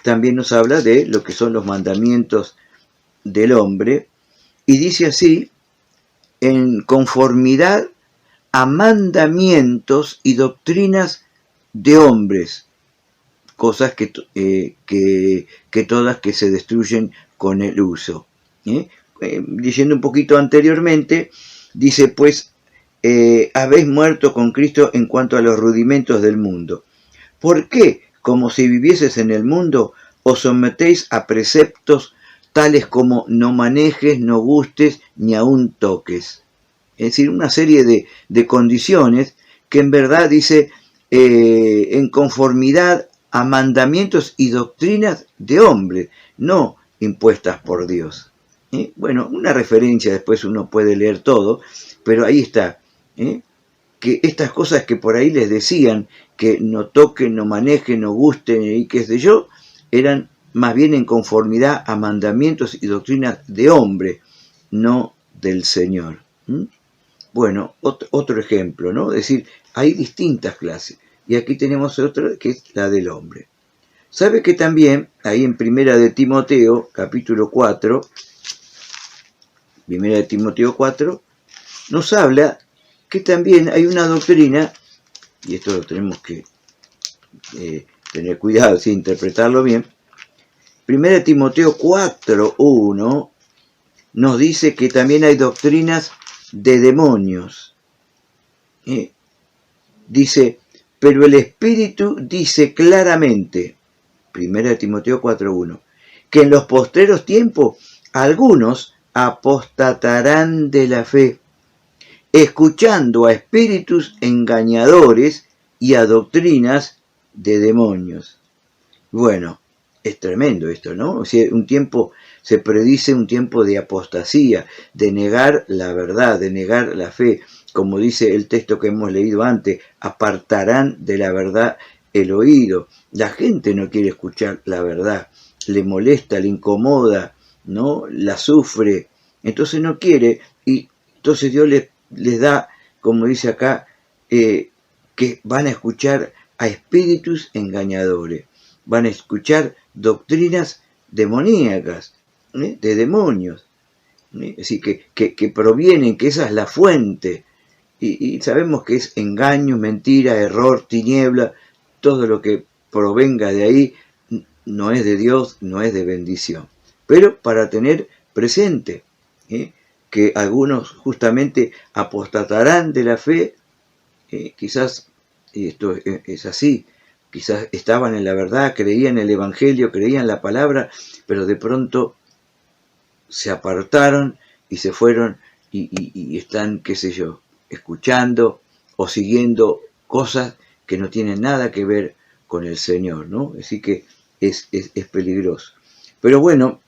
también nos habla de lo que son los mandamientos del hombre, y dice así: en conformidad a mandamientos y doctrinas de hombres, cosas que todas que se destruyen con el uso. Diciendo un poquito anteriormente, dice, pues habéis muerto con Cristo en cuanto a los rudimentos del mundo. ¿Por qué, como si vivieses en el mundo, os sometéis a preceptos tales como no manejes, no gustes, ni aun toques? Es decir, una serie de condiciones que en verdad dice en conformidad a mandamientos y doctrinas de hombres, no impuestas por Dios. Bueno, una referencia, después uno puede leer todo, pero ahí está, que estas cosas que por ahí les decían que no toquen, no manejen, no gusten y qué sé yo, eran más bien en conformidad a mandamientos y doctrinas de hombre, no del Señor. Bueno, otro ejemplo, ¿no? Es decir, hay distintas clases, y aquí tenemos otra que es la del hombre. ¿Sabe que también, ahí en Primera de Timoteo, capítulo 4, Primera de Timoteo 4, nos habla que también hay una doctrina, y esto lo tenemos que tener cuidado, sin interpretarlo bien. Primera de Timoteo 4:1 nos dice que también hay doctrinas de demonios. Dice, pero el Espíritu dice claramente, Primera de Timoteo 4:1, que en los postreros tiempos algunos apostatarán de la fe, escuchando a espíritus engañadores y a doctrinas de demonios. Bueno, es tremendo esto, ¿no? O sea, un tiempo, se predice un tiempo de apostasía, de negar la verdad, de negar la fe. Como dice el texto que hemos leído antes, apartarán de la verdad el oído. La gente no quiere escuchar la verdad, le molesta, le incomoda, ¿no? La sufre, entonces no quiere, y entonces Dios les da, como dice acá, que van a escuchar a espíritus engañadores, van a escuchar doctrinas demoníacas, de demonios, así que provienen, que esa es la fuente, y sabemos que es engaño, mentira, error, tiniebla, todo lo que provenga de ahí no es de Dios, no es de bendición. Pero para tener presente que algunos justamente apostatarán de la fe, quizás, y esto es así, quizás estaban en la verdad, creían en el Evangelio, creían la palabra, pero de pronto se apartaron y se fueron y están, qué sé yo, escuchando o siguiendo cosas que no tienen nada que ver con el Señor, ¿no? Así que es peligroso. Pero bueno,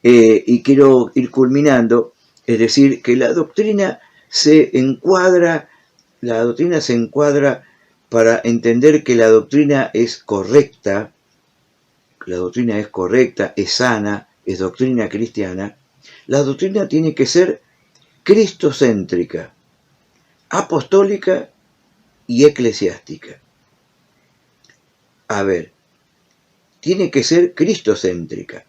y quiero ir culminando, es decir, que la doctrina se encuadra para entender que la doctrina es correcta, es sana, es doctrina cristiana. La doctrina tiene que ser cristocéntrica, apostólica y eclesiástica. A ver, tiene que ser cristocéntrica.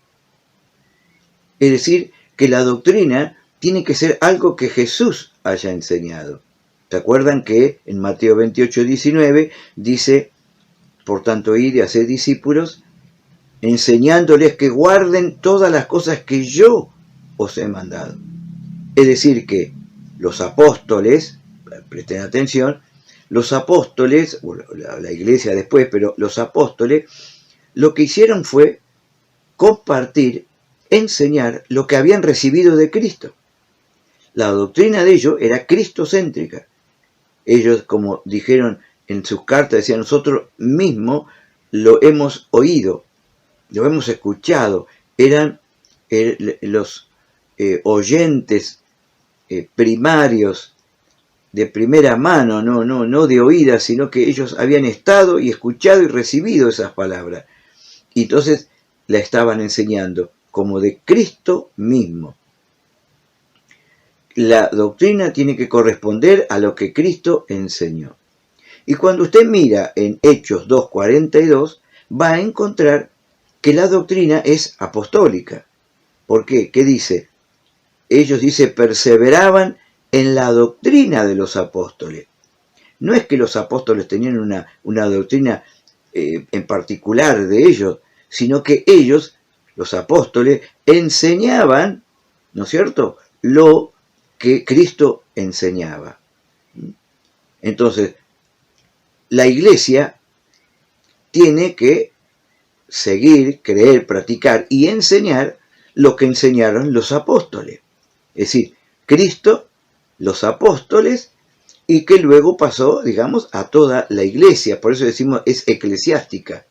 Es decir, que la doctrina tiene que ser algo que Jesús haya enseñado. ¿Se acuerdan que en Mateo 28:19 dice, por tanto, id y haced discípulos, enseñándoles que guarden todas las cosas que yo os he mandado. Es decir, que los apóstoles, presten atención, los apóstoles, la iglesia después, pero los apóstoles, lo que hicieron fue compartir, enseñar lo que habían recibido de Cristo. La doctrina de ellos era cristocéntrica. Ellos, como dijeron en sus cartas, decían, nosotros mismos lo hemos oído, lo hemos escuchado. Eran los oyentes primarios de primera mano, no de oídas, sino que ellos habían estado y escuchado y recibido esas palabras. Y entonces la estaban enseñando como de Cristo mismo. La doctrina tiene que corresponder a lo que Cristo enseñó. Y cuando usted mira en Hechos 2:42, va a encontrar que la doctrina es apostólica. ¿Por qué? ¿Qué dice? Ellos, dice, perseveraban en la doctrina de los apóstoles. No es que los apóstoles tenían una doctrina en particular de ellos, sino que ellos, los apóstoles, enseñaban, ¿no es cierto?, lo que Cristo enseñaba. Entonces, la iglesia tiene que seguir, creer, practicar y enseñar lo que enseñaron los apóstoles. Es decir, Cristo, los apóstoles, y que luego pasó, digamos, a toda la iglesia. Por eso decimos, es eclesiástica.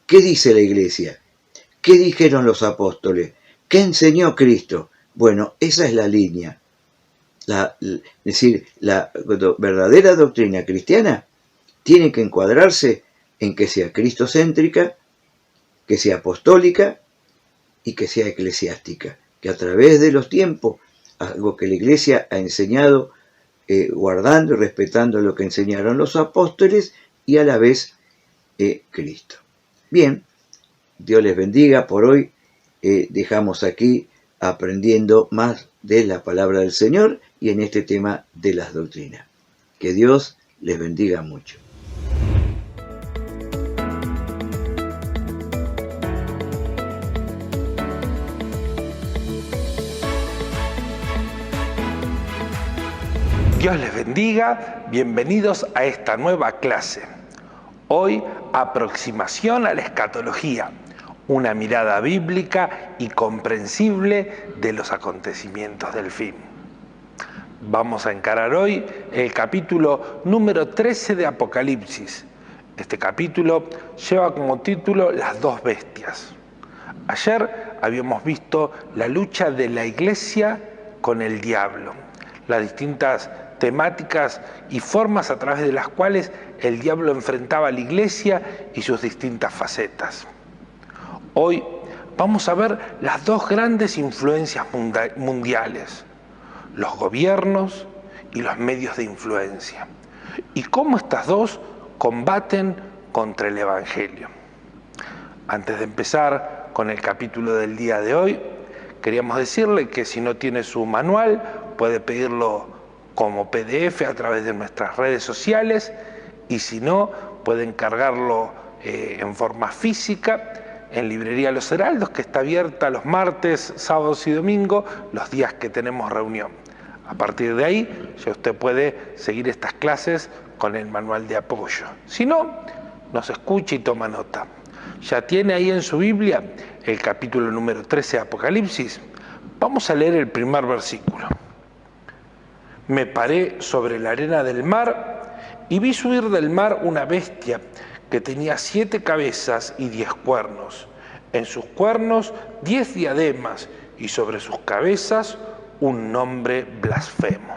¿Qué dice la iglesia? ¿Qué dijeron los apóstoles? ¿Qué enseñó Cristo? Bueno, esa es la línea. Es decir, la verdadera doctrina cristiana tiene que encuadrarse en que sea cristocéntrica, que sea apostólica y que sea eclesiástica. Que a través de los tiempos, algo que la iglesia ha enseñado, guardando y respetando lo que enseñaron los apóstoles y a la vez Cristo. Bien, Dios les bendiga. Por hoy dejamos aquí aprendiendo más de la palabra del Señor y en este tema de las doctrinas. Que Dios les bendiga mucho. Dios les bendiga, bienvenidos a esta nueva clase. Hoy, aproximación a la escatología, una mirada bíblica y comprensible de los acontecimientos del fin. Vamos a encarar hoy el capítulo número 13 de Apocalipsis. Este capítulo lleva como título Las dos bestias. Ayer habíamos visto la lucha de la iglesia con el diablo, las distintas temáticas y formas a través de las cuales el diablo enfrentaba a la iglesia y sus distintas facetas. Hoy vamos a ver las dos grandes influencias mundiales, los gobiernos y los medios de influencia, y cómo estas dos combaten contra el Evangelio. Antes de empezar con el capítulo del día de hoy, queríamos decirle que si no tiene su manual, puede pedirlo como PDF a través de nuestras redes sociales, y si no, puede encargarlo en forma física en Librería Los Heraldos, que está abierta los martes, sábados y domingos, los días que tenemos reunión. A partir de ahí, ya usted puede seguir estas clases con el manual de apoyo. Si no, nos escucha y toma nota. Ya tiene ahí en su Biblia el capítulo número 13 de Apocalipsis. Vamos a leer el primer versículo. Me paré sobre la arena del mar y vi subir del mar una bestia que tenía 7 cabezas y 10 cuernos. En sus cuernos 10 diademas y sobre sus cabezas un nombre blasfemo.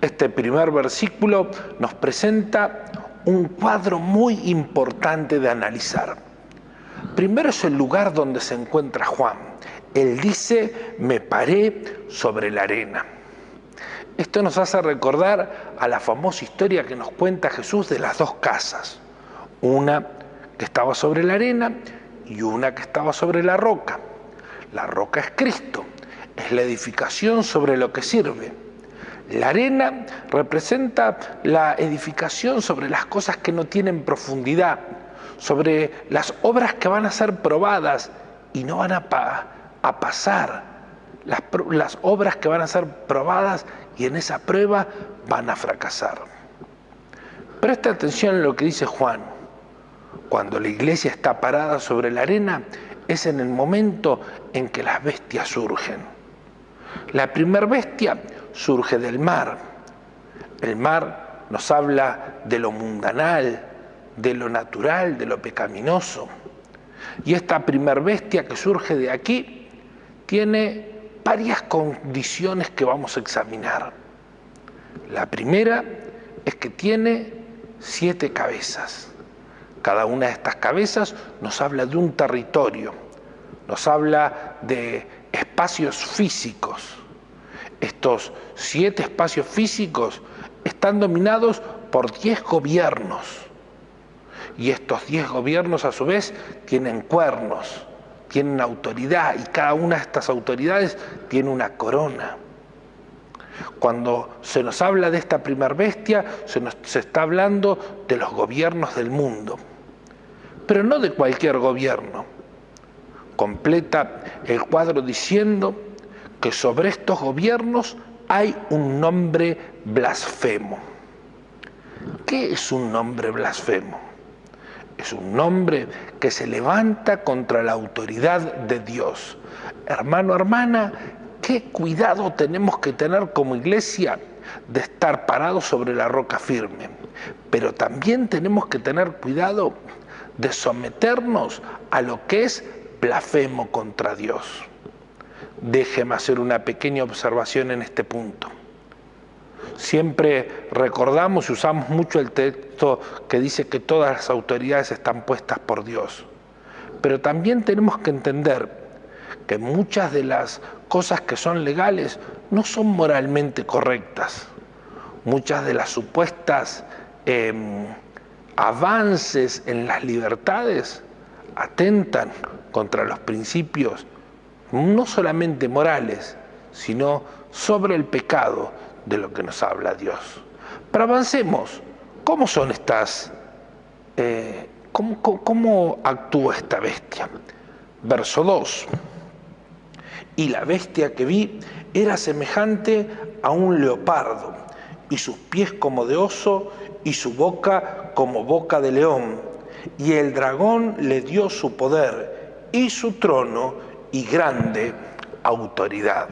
Este primer versículo nos presenta un cuadro muy importante de analizar. Primero es el lugar donde se encuentra Juan. Él dice, me paré sobre la arena. Esto nos hace recordar a la famosa historia que nos cuenta Jesús de las dos casas. Una que estaba sobre la arena y una que estaba sobre la roca. La roca es Cristo, es la edificación sobre lo que sirve. La arena representa la edificación sobre las cosas que no tienen profundidad, sobre las obras que van a ser probadas y no van a pasar, las obras que van a ser probadas y en esa prueba van a fracasar. Presta atención a lo que dice Juan. Cuando la iglesia está parada sobre la arena, es en el momento en que las bestias surgen. La primer bestia surge del mar. El mar nos habla de lo mundanal, de lo natural, de lo pecaminoso. Y esta primer bestia que surge de aquí tiene varias condiciones que vamos a examinar. La primera es que tiene 7 cabezas. Cada una de estas cabezas nos habla de un territorio, nos habla de espacios físicos. Estos 7 espacios físicos están dominados por 10 gobiernos. Y estos 10 gobiernos a su vez tienen cuernos, tienen autoridad y cada una de estas autoridades tiene una corona. Cuando se nos habla de esta primer bestia, se está hablando de los gobiernos del mundo. Pero no de cualquier gobierno. Completa el cuadro diciendo que sobre estos gobiernos hay un nombre blasfemo. ¿Qué es un nombre blasfemo? Es un nombre que se levanta contra la autoridad de Dios. Hermano, hermana, qué cuidado tenemos que tener como iglesia de estar parados sobre la roca firme. Pero también tenemos que tener cuidado de someternos a lo que es blasfemo contra Dios. Déjeme hacer una pequeña observación en este punto. Siempre recordamos y usamos mucho el texto que dice que todas las autoridades están puestas por Dios. Pero también tenemos que entender que muchas de las cosas que son legales no son moralmente correctas. Muchas de las supuestas avances en las libertades atentan contra los principios no solamente morales, sino sobre el pecado de lo que nos habla Dios. Pero avancemos. ¿Cómo son estas? ¿Cómo actúa esta bestia? Verso 2. Y la bestia que vi era semejante a un leopardo, y sus pies como de oso, y su boca como boca de león. Y el dragón le dio su poder, y su trono, y grande autoridad.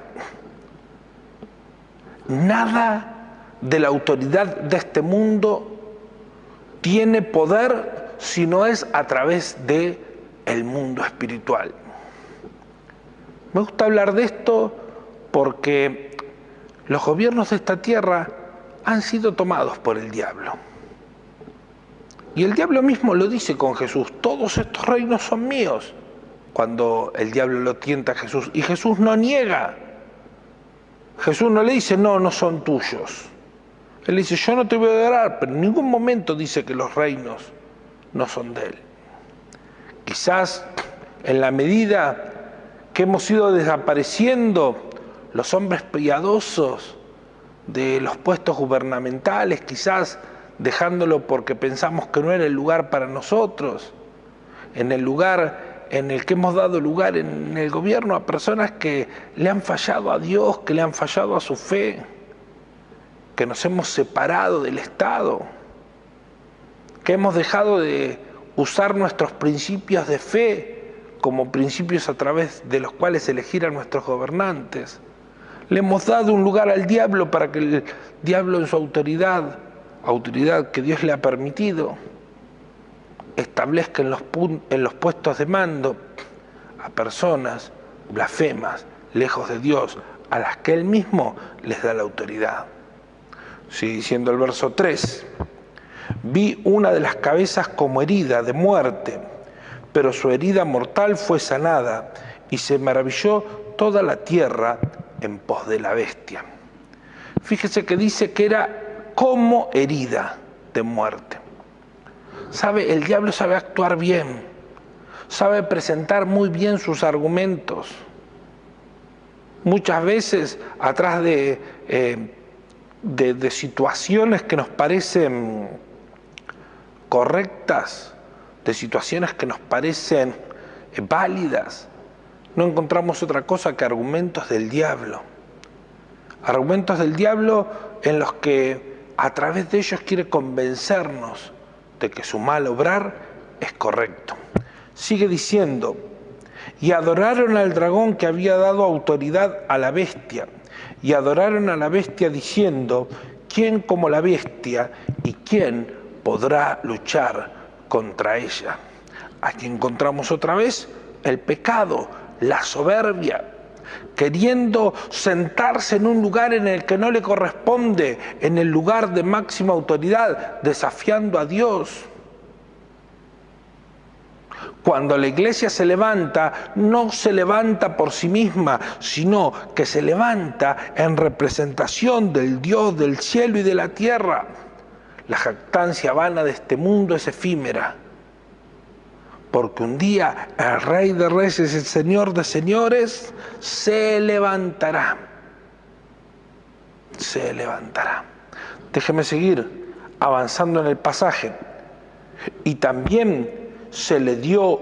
Nada de la autoridad de este mundo tiene poder si no es a través de el mundo espiritual. Me gusta hablar de esto porque los gobiernos de esta tierra han sido tomados por el diablo. Y el diablo mismo lo dice con Jesús: todos estos reinos son míos. Cuando el diablo lo tienta a Jesús, y Jesús no niega. Jesús no le dice, no son tuyos. Él le dice, yo no te voy a adorar, pero en ningún momento dice que los reinos no son de él. Quizás en la medida que hemos ido desapareciendo los hombres piadosos de los puestos gubernamentales, quizás dejándolo porque pensamos que no era el lugar para nosotros, en el lugar en el que hemos dado lugar en el gobierno a personas que le han fallado a Dios, que le han fallado a su fe, que nos hemos separado del Estado, que hemos dejado de usar nuestros principios de fe como principios a través de los cuales elegir a nuestros gobernantes. Le hemos dado un lugar al diablo para que el diablo en su autoridad que Dios le ha permitido, establezca en los puestos de mando a personas blasfemas, lejos de Dios, a las que Él mismo les da la autoridad. Sigue diciendo el verso 3. Vi una de las cabezas como herida de muerte, pero su herida mortal fue sanada, y se maravilló toda la tierra en pos de la bestia. Fíjese que dice que era como herida de muerte. ¿Sabe? El diablo sabe actuar bien, sabe presentar muy bien sus argumentos. Muchas veces atrás de de situaciones que nos parecen correctas, de situaciones que nos parecen válidas, no encontramos otra cosa que argumentos del diablo. Argumentos del diablo en los que a través de ellos quiere convencernos de que su mal obrar es correcto. Sigue diciendo: y adoraron al dragón que había dado autoridad a la bestia, y adoraron a la bestia diciendo: ¿quién como la bestia y quién podrá luchar contra ella? Aquí encontramos otra vez el pecado, la soberbia, queriendo sentarse en un lugar en el que no le corresponde, en el lugar de máxima autoridad, desafiando a Dios. Cuando la iglesia se levanta, no se levanta por sí misma, sino que se levanta en representación del Dios del cielo y de la tierra. La jactancia vana de este mundo es efímera, porque un día el Rey de Reyes y el Señor de Señores se levantará. Se levantará. Déjeme seguir avanzando en el pasaje. Y también se le dio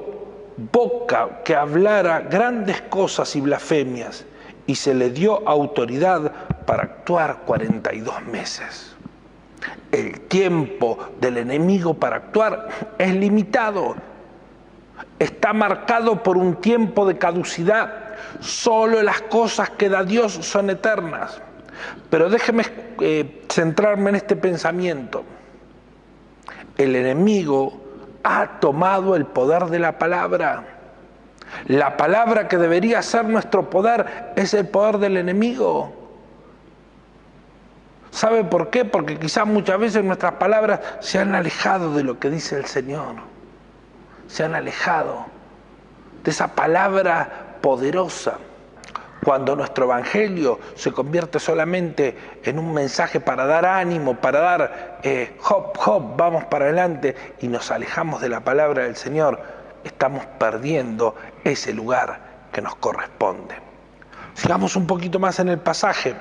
boca que hablara grandes cosas y blasfemias, y se le dio autoridad para actuar 42 meses. El tiempo del enemigo para actuar es limitado, está marcado por un tiempo de caducidad. Solo las cosas que da Dios son eternas. Pero déjeme centrarme en este pensamiento. El enemigo ha tomado el poder de la palabra. La palabra que debería ser nuestro poder es el poder del enemigo. ¿Sabe por qué? Porque quizás muchas veces nuestras palabras se han alejado de lo que dice el Señor. Se han alejado de esa palabra poderosa. Cuando nuestro evangelio se convierte solamente en un mensaje para dar ánimo, para dar hop, hop, vamos para adelante, y nos alejamos de la palabra del Señor, estamos perdiendo ese lugar que nos corresponde. Sigamos un poquito más en el pasaje.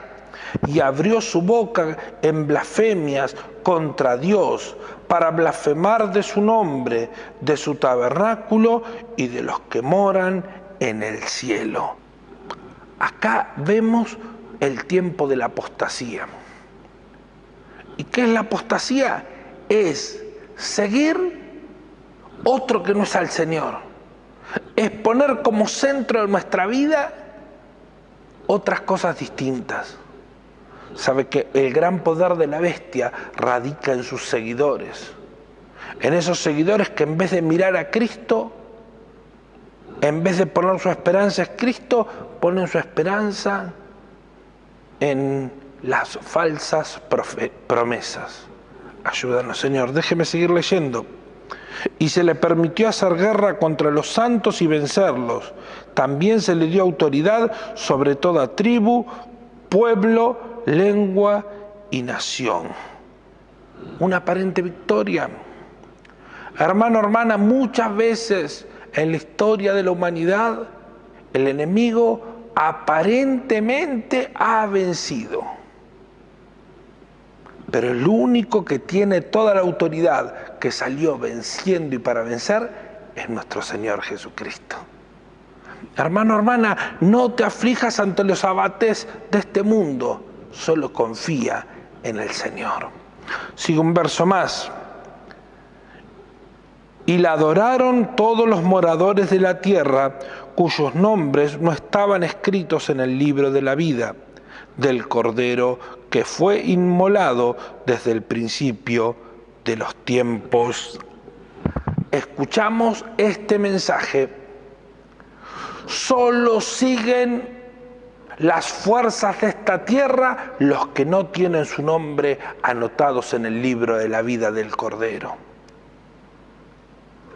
Y abrió su boca en blasfemias contra Dios, para blasfemar de su nombre, de su tabernáculo y de los que moran en el cielo. Acá vemos el tiempo de la apostasía. ¿Y qué es la apostasía? Es seguir otro que no es al Señor. Es poner como centro de nuestra vida otras cosas distintas. Sabe que el gran poder de la bestia radica en sus seguidores. En esos seguidores que en vez de mirar a Cristo, en vez de poner su esperanza en Cristo, ponen su esperanza en las falsas promesas. Ayúdanos, Señor. Déjeme seguir leyendo. Y se le permitió hacer guerra contra los santos y vencerlos. También se le dio autoridad sobre toda tribu, pueblo, lengua y nación. Una aparente victoria. Hermano, hermana, muchas veces en la historia de la humanidad el enemigo aparentemente ha vencido. Pero el único que tiene toda la autoridad, que salió venciendo y para vencer, es nuestro Señor Jesucristo. Hermano, hermana, no te aflijas ante los abates de este mundo, solo confía en el Señor. Sigue un verso más. Y la adoraron todos los moradores de la tierra, cuyos nombres no estaban escritos en el libro de la vida del Cordero que fue inmolado desde el principio de los tiempos. Escuchamos este mensaje. Solo siguen las fuerzas de esta tierra los que no tienen su nombre anotados en el libro de la vida del Cordero.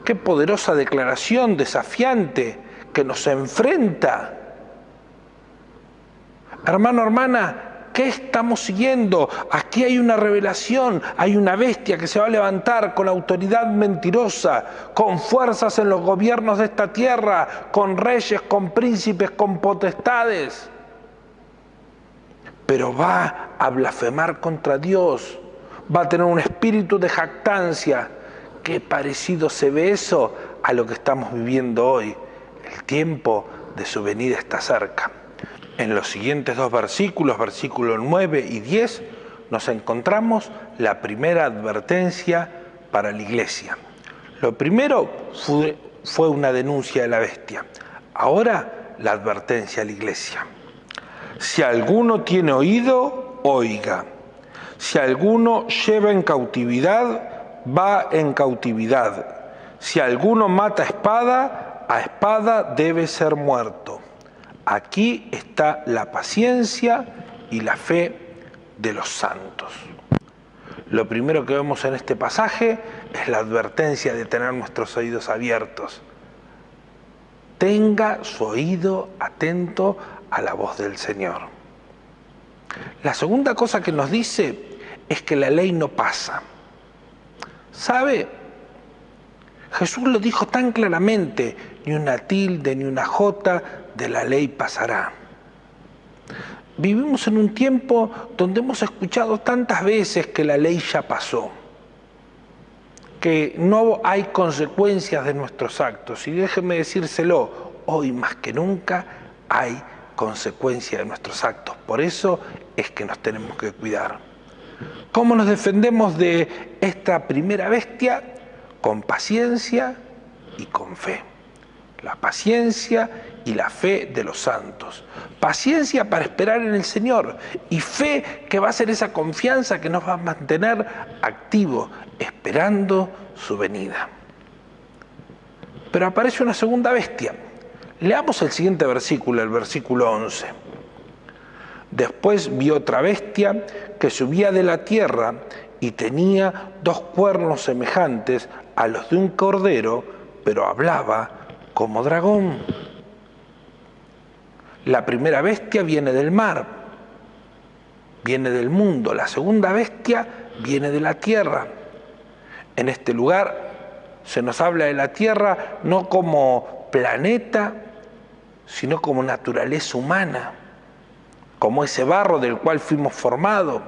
Qué poderosa declaración, desafiante, que nos enfrenta. Hermano, hermana, ¿qué estamos siguiendo? Aquí hay una revelación, hay una bestia que se va a levantar con autoridad mentirosa, con fuerzas en los gobiernos de esta tierra, con reyes, con príncipes, con potestades. pero va a blasfemar contra Dios, va a tener un espíritu de jactancia. Qué parecido se ve eso a lo que estamos viviendo hoy. El tiempo de su venida está cerca. En los siguientes dos versículos, versículos 9 y 10, nos encontramos la primera advertencia para la iglesia. Lo primero fue una denuncia de la bestia. Ahora la advertencia a la iglesia. Si alguno tiene oído, oiga. Si alguno lleva en cautividad, va en cautividad. Si alguno mata a espada debe ser muerto. Aquí está la paciencia y la fe de los santos. Lo primero que vemos en este pasaje es la advertencia de tener nuestros oídos abiertos. Tenga su oído atento a la voz del Señor. La segunda cosa que nos dice es que la ley no pasa. ¿Sabe? Jesús lo dijo tan claramente, ni una tilde ni una jota de la ley pasará. Vivimos en un tiempo donde hemos escuchado tantas veces que la ley ya pasó, que no hay consecuencias de nuestros actos. Y déjeme decírselo, hoy más que nunca hay consecuencias de nuestros actos. Por eso es que nos tenemos que cuidar. ¿Cómo nos defendemos de esta primera bestia? Con paciencia y con fe. La paciencia y la fe de los santos. Paciencia para esperar en el Señor y fe que va a ser esa confianza que nos va a mantener activos, esperando su venida. Pero aparece una segunda bestia. Leamos el siguiente versículo, el versículo 11. Después vi otra bestia que subía de la tierra y tenía 2 cuernos semejantes a los de un cordero, pero hablaba como dragón. La primera bestia viene del mar, viene del mundo. La segunda bestia viene de la tierra. En este lugar se nos habla de la tierra no como planeta, sino como naturaleza humana, como ese barro del cual fuimos formados.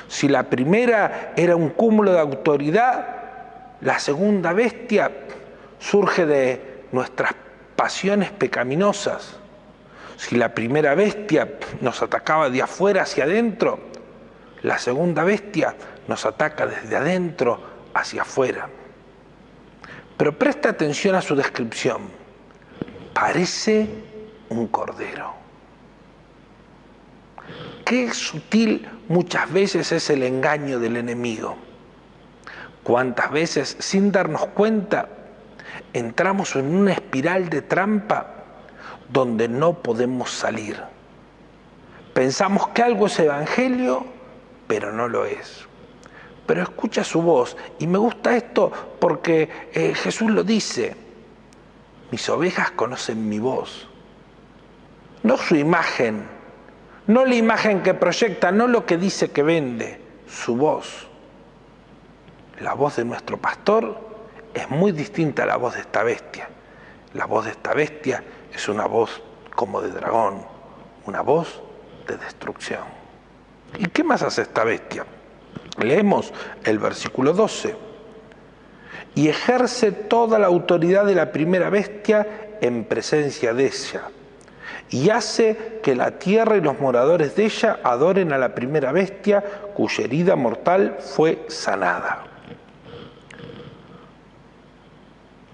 Si la primera era un cúmulo de autoridad, la segunda bestia surge de nuestras pasiones pecaminosas. Si la primera bestia nos atacaba de afuera hacia adentro, la segunda bestia nos ataca desde adentro hacia afuera. Pero presta atención a su descripción. Parece un cordero. Qué sutil muchas veces es el engaño del enemigo. Cuántas veces, sin darnos cuenta, entramos en una espiral de trampa donde no podemos salir. Pensamos que algo es evangelio, pero no lo es. Pero escucha su voz, y me gusta esto porque Jesús lo dice: mis ovejas conocen mi voz. No su imagen, no la imagen que proyecta, no lo que dice que vende, su voz. La voz de nuestro pastor es muy distinta a la voz de esta bestia. La voz de esta bestia es una voz como de dragón, una voz de destrucción. ¿Y qué más hace esta bestia? Leemos el versículo 12. Y ejerce toda la autoridad de la primera bestia en presencia de ella, y hace que la tierra y los moradores de ella adoren a la primera bestia, cuya herida mortal fue sanada.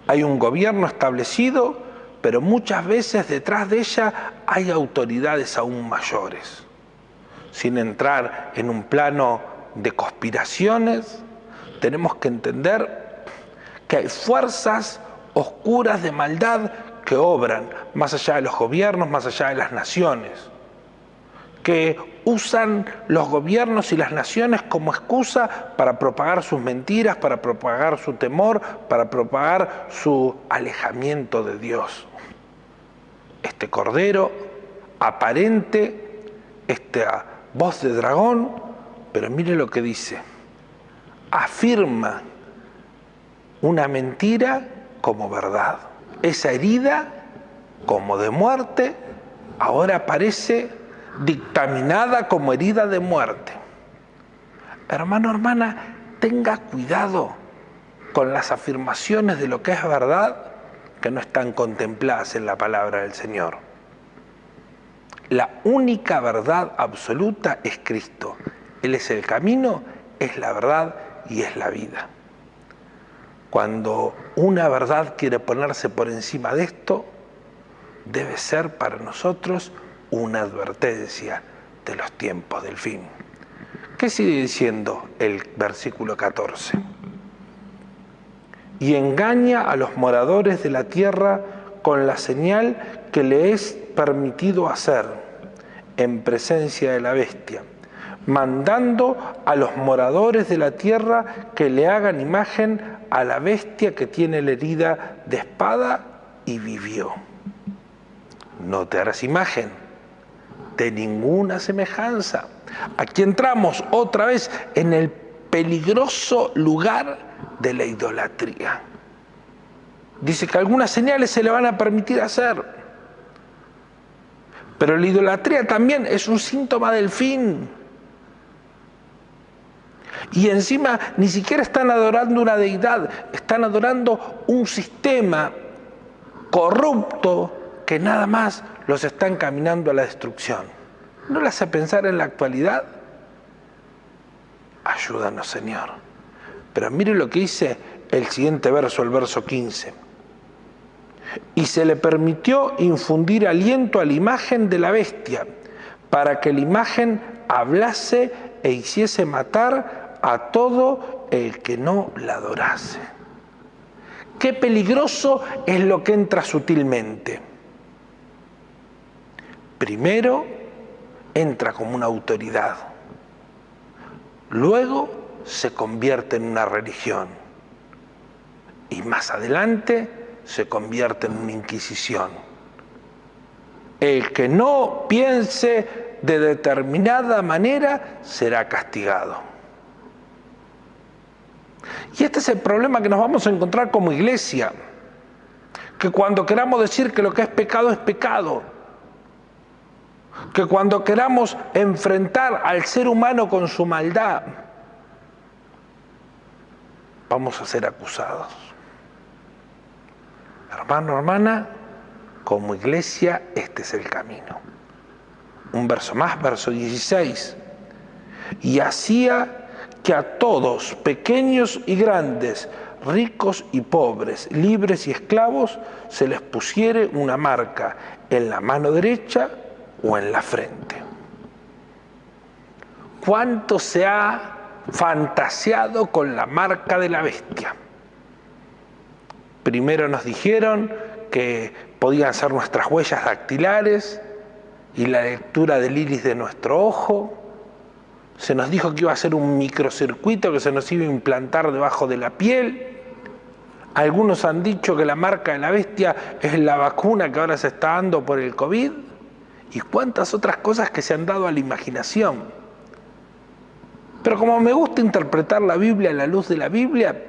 Hay un gobierno establecido, pero muchas veces detrás de ella hay autoridades aún mayores. Sin entrar en un plano de conspiraciones, tenemos que entender que hay fuerzas oscuras de maldad que obran más allá de los gobiernos, más allá de las naciones, que usan los gobiernos y las naciones como excusa para propagar sus mentiras, para propagar su temor, para propagar su alejamiento de Dios. Este cordero aparente, esta voz de dragón, pero mire lo que dice: afirma una mentira como verdad. Esa herida como de muerte ahora parece dictaminada como herida de muerte. Hermano, hermana, tenga cuidado con las afirmaciones de lo que es verdad que no están contempladas en la palabra del Señor. La única verdad absoluta es Cristo. Él es el camino, es la verdad y es la vida. Cuando una verdad quiere ponerse por encima de esto, debe ser para nosotros una advertencia de los tiempos del fin. ¿Qué sigue diciendo el versículo 14? Y engaña a los moradores de la tierra con la señal que le es permitido hacer en presencia de la bestia, mandando a los moradores de la tierra que le hagan imagen a la bestia que tiene la herida de espada y vivió. No te harás imagen de ninguna semejanza. Aquí entramos otra vez en el peligroso lugar de la idolatría. Dice que algunas señales se le van a permitir hacer, pero la idolatría también es un síntoma del fin. Y encima ni siquiera están adorando una deidad, están adorando un sistema corrupto que nada más los está encaminando a la destrucción. ¿No le hace pensar en la actualidad? Ayúdanos, Señor. Pero mire lo que dice el siguiente verso, el verso 15. Y se le permitió infundir aliento a la imagen de la bestia, para que la imagen hablase e hiciese matar a todo el que no la adorase. Qué peligroso es lo que entra sutilmente. Primero, entra como una autoridad. Luego, se convierte en una religión. Y más adelante, se convierte en una inquisición. El que no piense de determinada manera será castigado. Y este es el problema que nos vamos a encontrar como iglesia, que cuando queramos decir que lo que es pecado, que cuando queramos enfrentar al ser humano con su maldad, vamos a ser acusados. Hermano, hermana, como iglesia este es el camino. Un verso más, verso 16. Y hacía que a todos, pequeños y grandes, ricos y pobres, libres y esclavos, se les pusiere una marca en la mano derecha o en la frente. ¿Cuánto se ha fantaseado con la marca de la bestia? Primero nos dijeron que podían ser nuestras huellas dactilares y la lectura del iris de nuestro ojo. Se nos dijo que iba a ser un microcircuito que se nos iba a implantar debajo de la piel. Algunos han dicho que la marca de la bestia es la vacuna que ahora se está dando por el COVID. Y cuántas otras cosas que se han dado a la imaginación. Pero como me gusta interpretar la Biblia a la luz de la Biblia,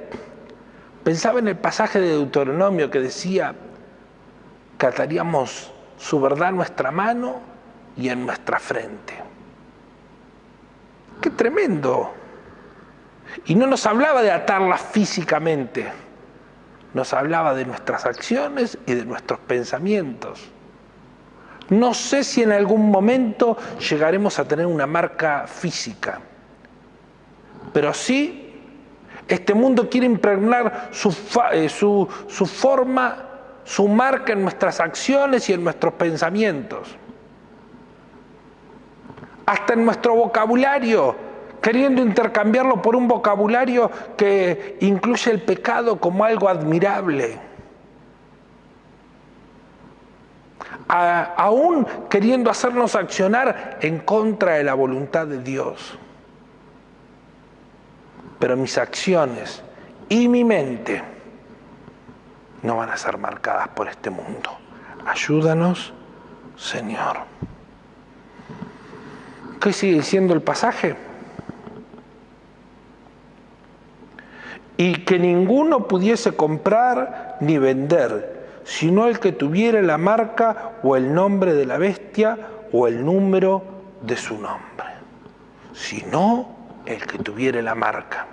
pensaba en el pasaje de Deuteronomio que decía que ataríamos su verdad en nuestra mano y en nuestra frente. ¡Qué tremendo! Y no nos hablaba de atarla físicamente, nos hablaba de nuestras acciones y de nuestros pensamientos. No sé si en algún momento llegaremos a tener una marca física, pero sí, este mundo quiere impregnar su forma, su marca en nuestras acciones y en nuestros pensamientos. Hasta en nuestro vocabulario, queriendo intercambiarlo por un vocabulario que incluye el pecado como algo admirable. Aún queriendo hacernos accionar en contra de la voluntad de Dios. Pero mis acciones y mi mente no van a ser marcadas por este mundo. Ayúdanos, Señor. ¿Qué sigue diciendo el pasaje? Y que ninguno pudiese comprar ni vender, sino el que tuviera la marca o el nombre de la bestia o el número de su nombre, sino el que tuviere la marca.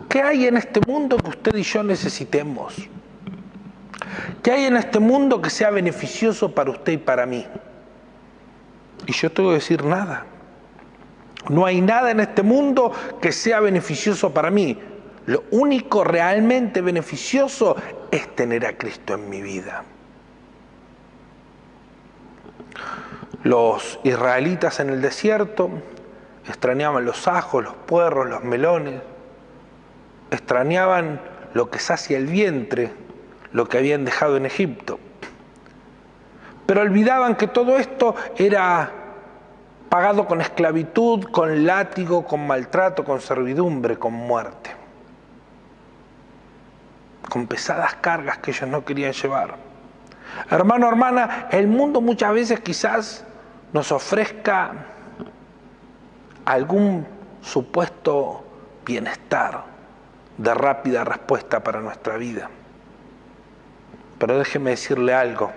¿Qué hay en este mundo que usted y yo necesitemos? ¿Qué hay en este mundo que sea beneficioso para usted y para mí? Y yo te voy a decir nada. No hay nada en este mundo que sea beneficioso para mí. Lo único realmente beneficioso es tener a Cristo en mi vida. Los israelitas en el desierto extrañaban los ajos, los puerros, los melones. Extrañaban lo que sacia el vientre, lo que habían dejado en Egipto. Pero olvidaban que todo esto era pagado con esclavitud, con látigo, con maltrato, con servidumbre, con muerte. Con pesadas cargas que ellos no querían llevar. Hermano, hermana, el mundo muchas veces quizás nos ofrezca algún supuesto bienestar de rápida respuesta para nuestra vida. Pero déjeme decirle algo,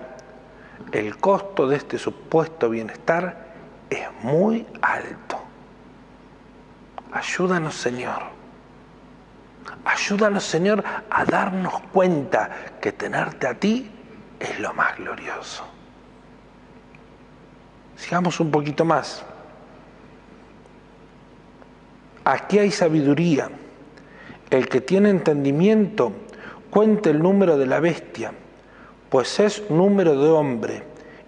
el costo de este supuesto bienestar es muy alto. Ayúdanos, Señor. Ayúdanos, Señor, a darnos cuenta que tenerte a ti es lo más glorioso. Sigamos un poquito más. Aquí hay sabiduría. El que tiene entendimiento, cuente el número de la bestia, pues es número de hombre,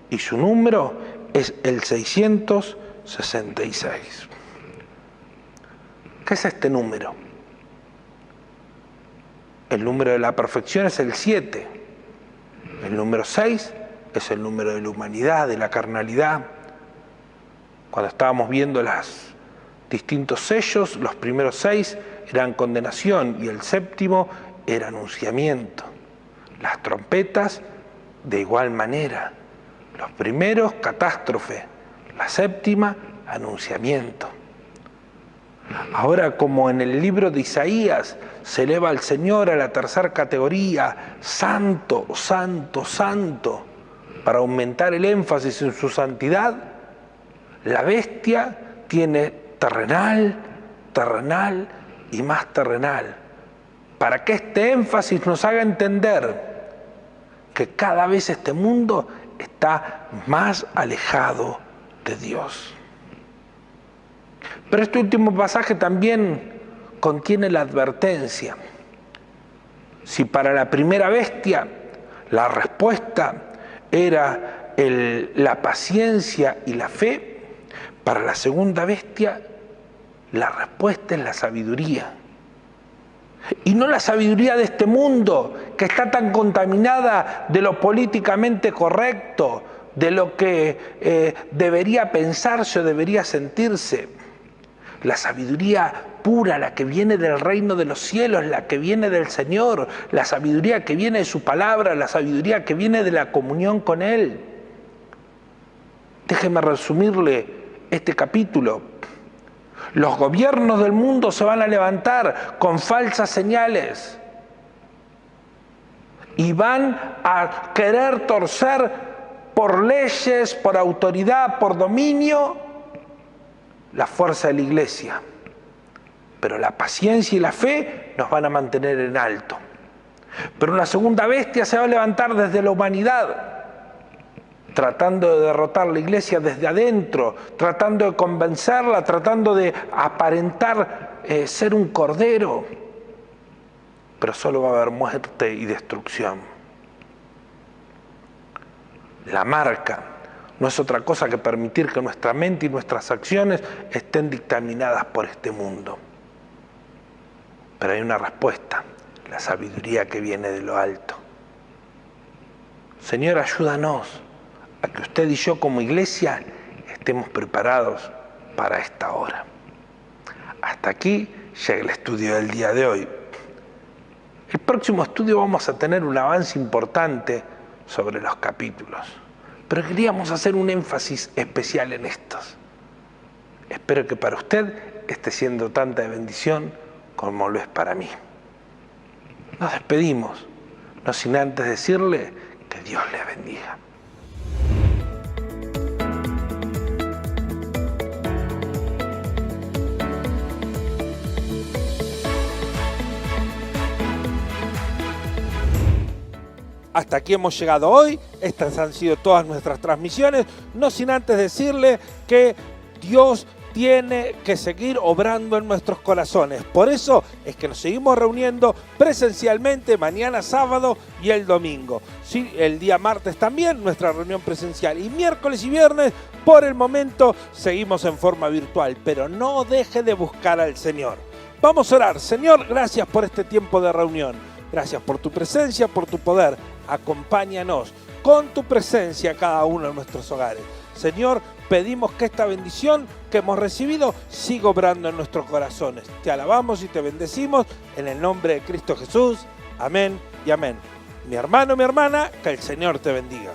y su número es el 666. ¿Qué es este número? El número de la perfección es el 7. El número 6 es el número de la humanidad, de la carnalidad. Cuando estábamos viendo los distintos sellos, los primeros 6 eran condenación y el séptimo era anunciamiento. Las trompetas de igual manera. Los primeros, catástrofe. La séptima, anunciamiento. Ahora, como en el libro de Isaías se eleva al Señor a la tercera categoría, santo, santo, santo, para aumentar el énfasis en su santidad, la bestia tiene terrenal, terrenal y más terrenal, para que este énfasis nos haga entender que cada vez este mundo está más alejado de Dios. Pero este último pasaje también contiene la advertencia. Si para la primera bestia la respuesta era la paciencia y la fe, para la segunda bestia la respuesta es la sabiduría. Y no la sabiduría de este mundo, que está tan contaminada de lo políticamente correcto, de lo que debería pensarse o debería sentirse. La sabiduría pura, la que viene del reino de los cielos, la que viene del Señor, la sabiduría que viene de su palabra, la sabiduría que viene de la comunión con Él. Déjeme resumirle este capítulo. Los gobiernos del mundo se van a levantar con falsas señales y van a querer torcer por leyes, por autoridad, por dominio, la fuerza de la iglesia. Pero la paciencia y la fe nos van a mantener en alto. Pero una segunda bestia se va a levantar desde la humanidad, tratando de derrotar la iglesia desde adentro, tratando de convencerla, tratando de aparentar ser un cordero. Pero solo va a haber muerte y destrucción. La marca no es otra cosa que permitir que nuestra mente y nuestras acciones estén dictaminadas por este mundo. Pero hay una respuesta, la sabiduría que viene de lo alto. Señor, ayúdanos a que usted y yo como iglesia estemos preparados para esta hora. Hasta aquí llega el estudio del día de hoy. El próximo estudio vamos a tener un avance importante sobre los capítulos, pero queríamos hacer un énfasis especial en estos. Espero que para usted esté siendo tanta de bendición como lo es para mí. Nos despedimos, no sin antes decirle que Dios le bendiga. hasta aquí hemos llegado hoy. Estas han sido todas nuestras transmisiones, no sin antes decirle que Dios tiene que seguir obrando en nuestros corazones. Por eso es que nos seguimos reuniendo presencialmente mañana sábado y el domingo. Sí, el día martes también nuestra reunión presencial, y miércoles y viernes por el momento seguimos en forma virtual, pero no deje de buscar al Señor. Vamos a orar. Señor, gracias por este tiempo de reunión. Gracias por tu presencia, por tu poder. Acompáñanos con tu presencia a cada uno de nuestros hogares. Señor, pedimos que esta bendición que hemos recibido siga obrando en nuestros corazones. Te alabamos y te bendecimos en el nombre de Cristo Jesús. Amén y amén. Mi hermano, mi hermana, que el Señor te bendiga.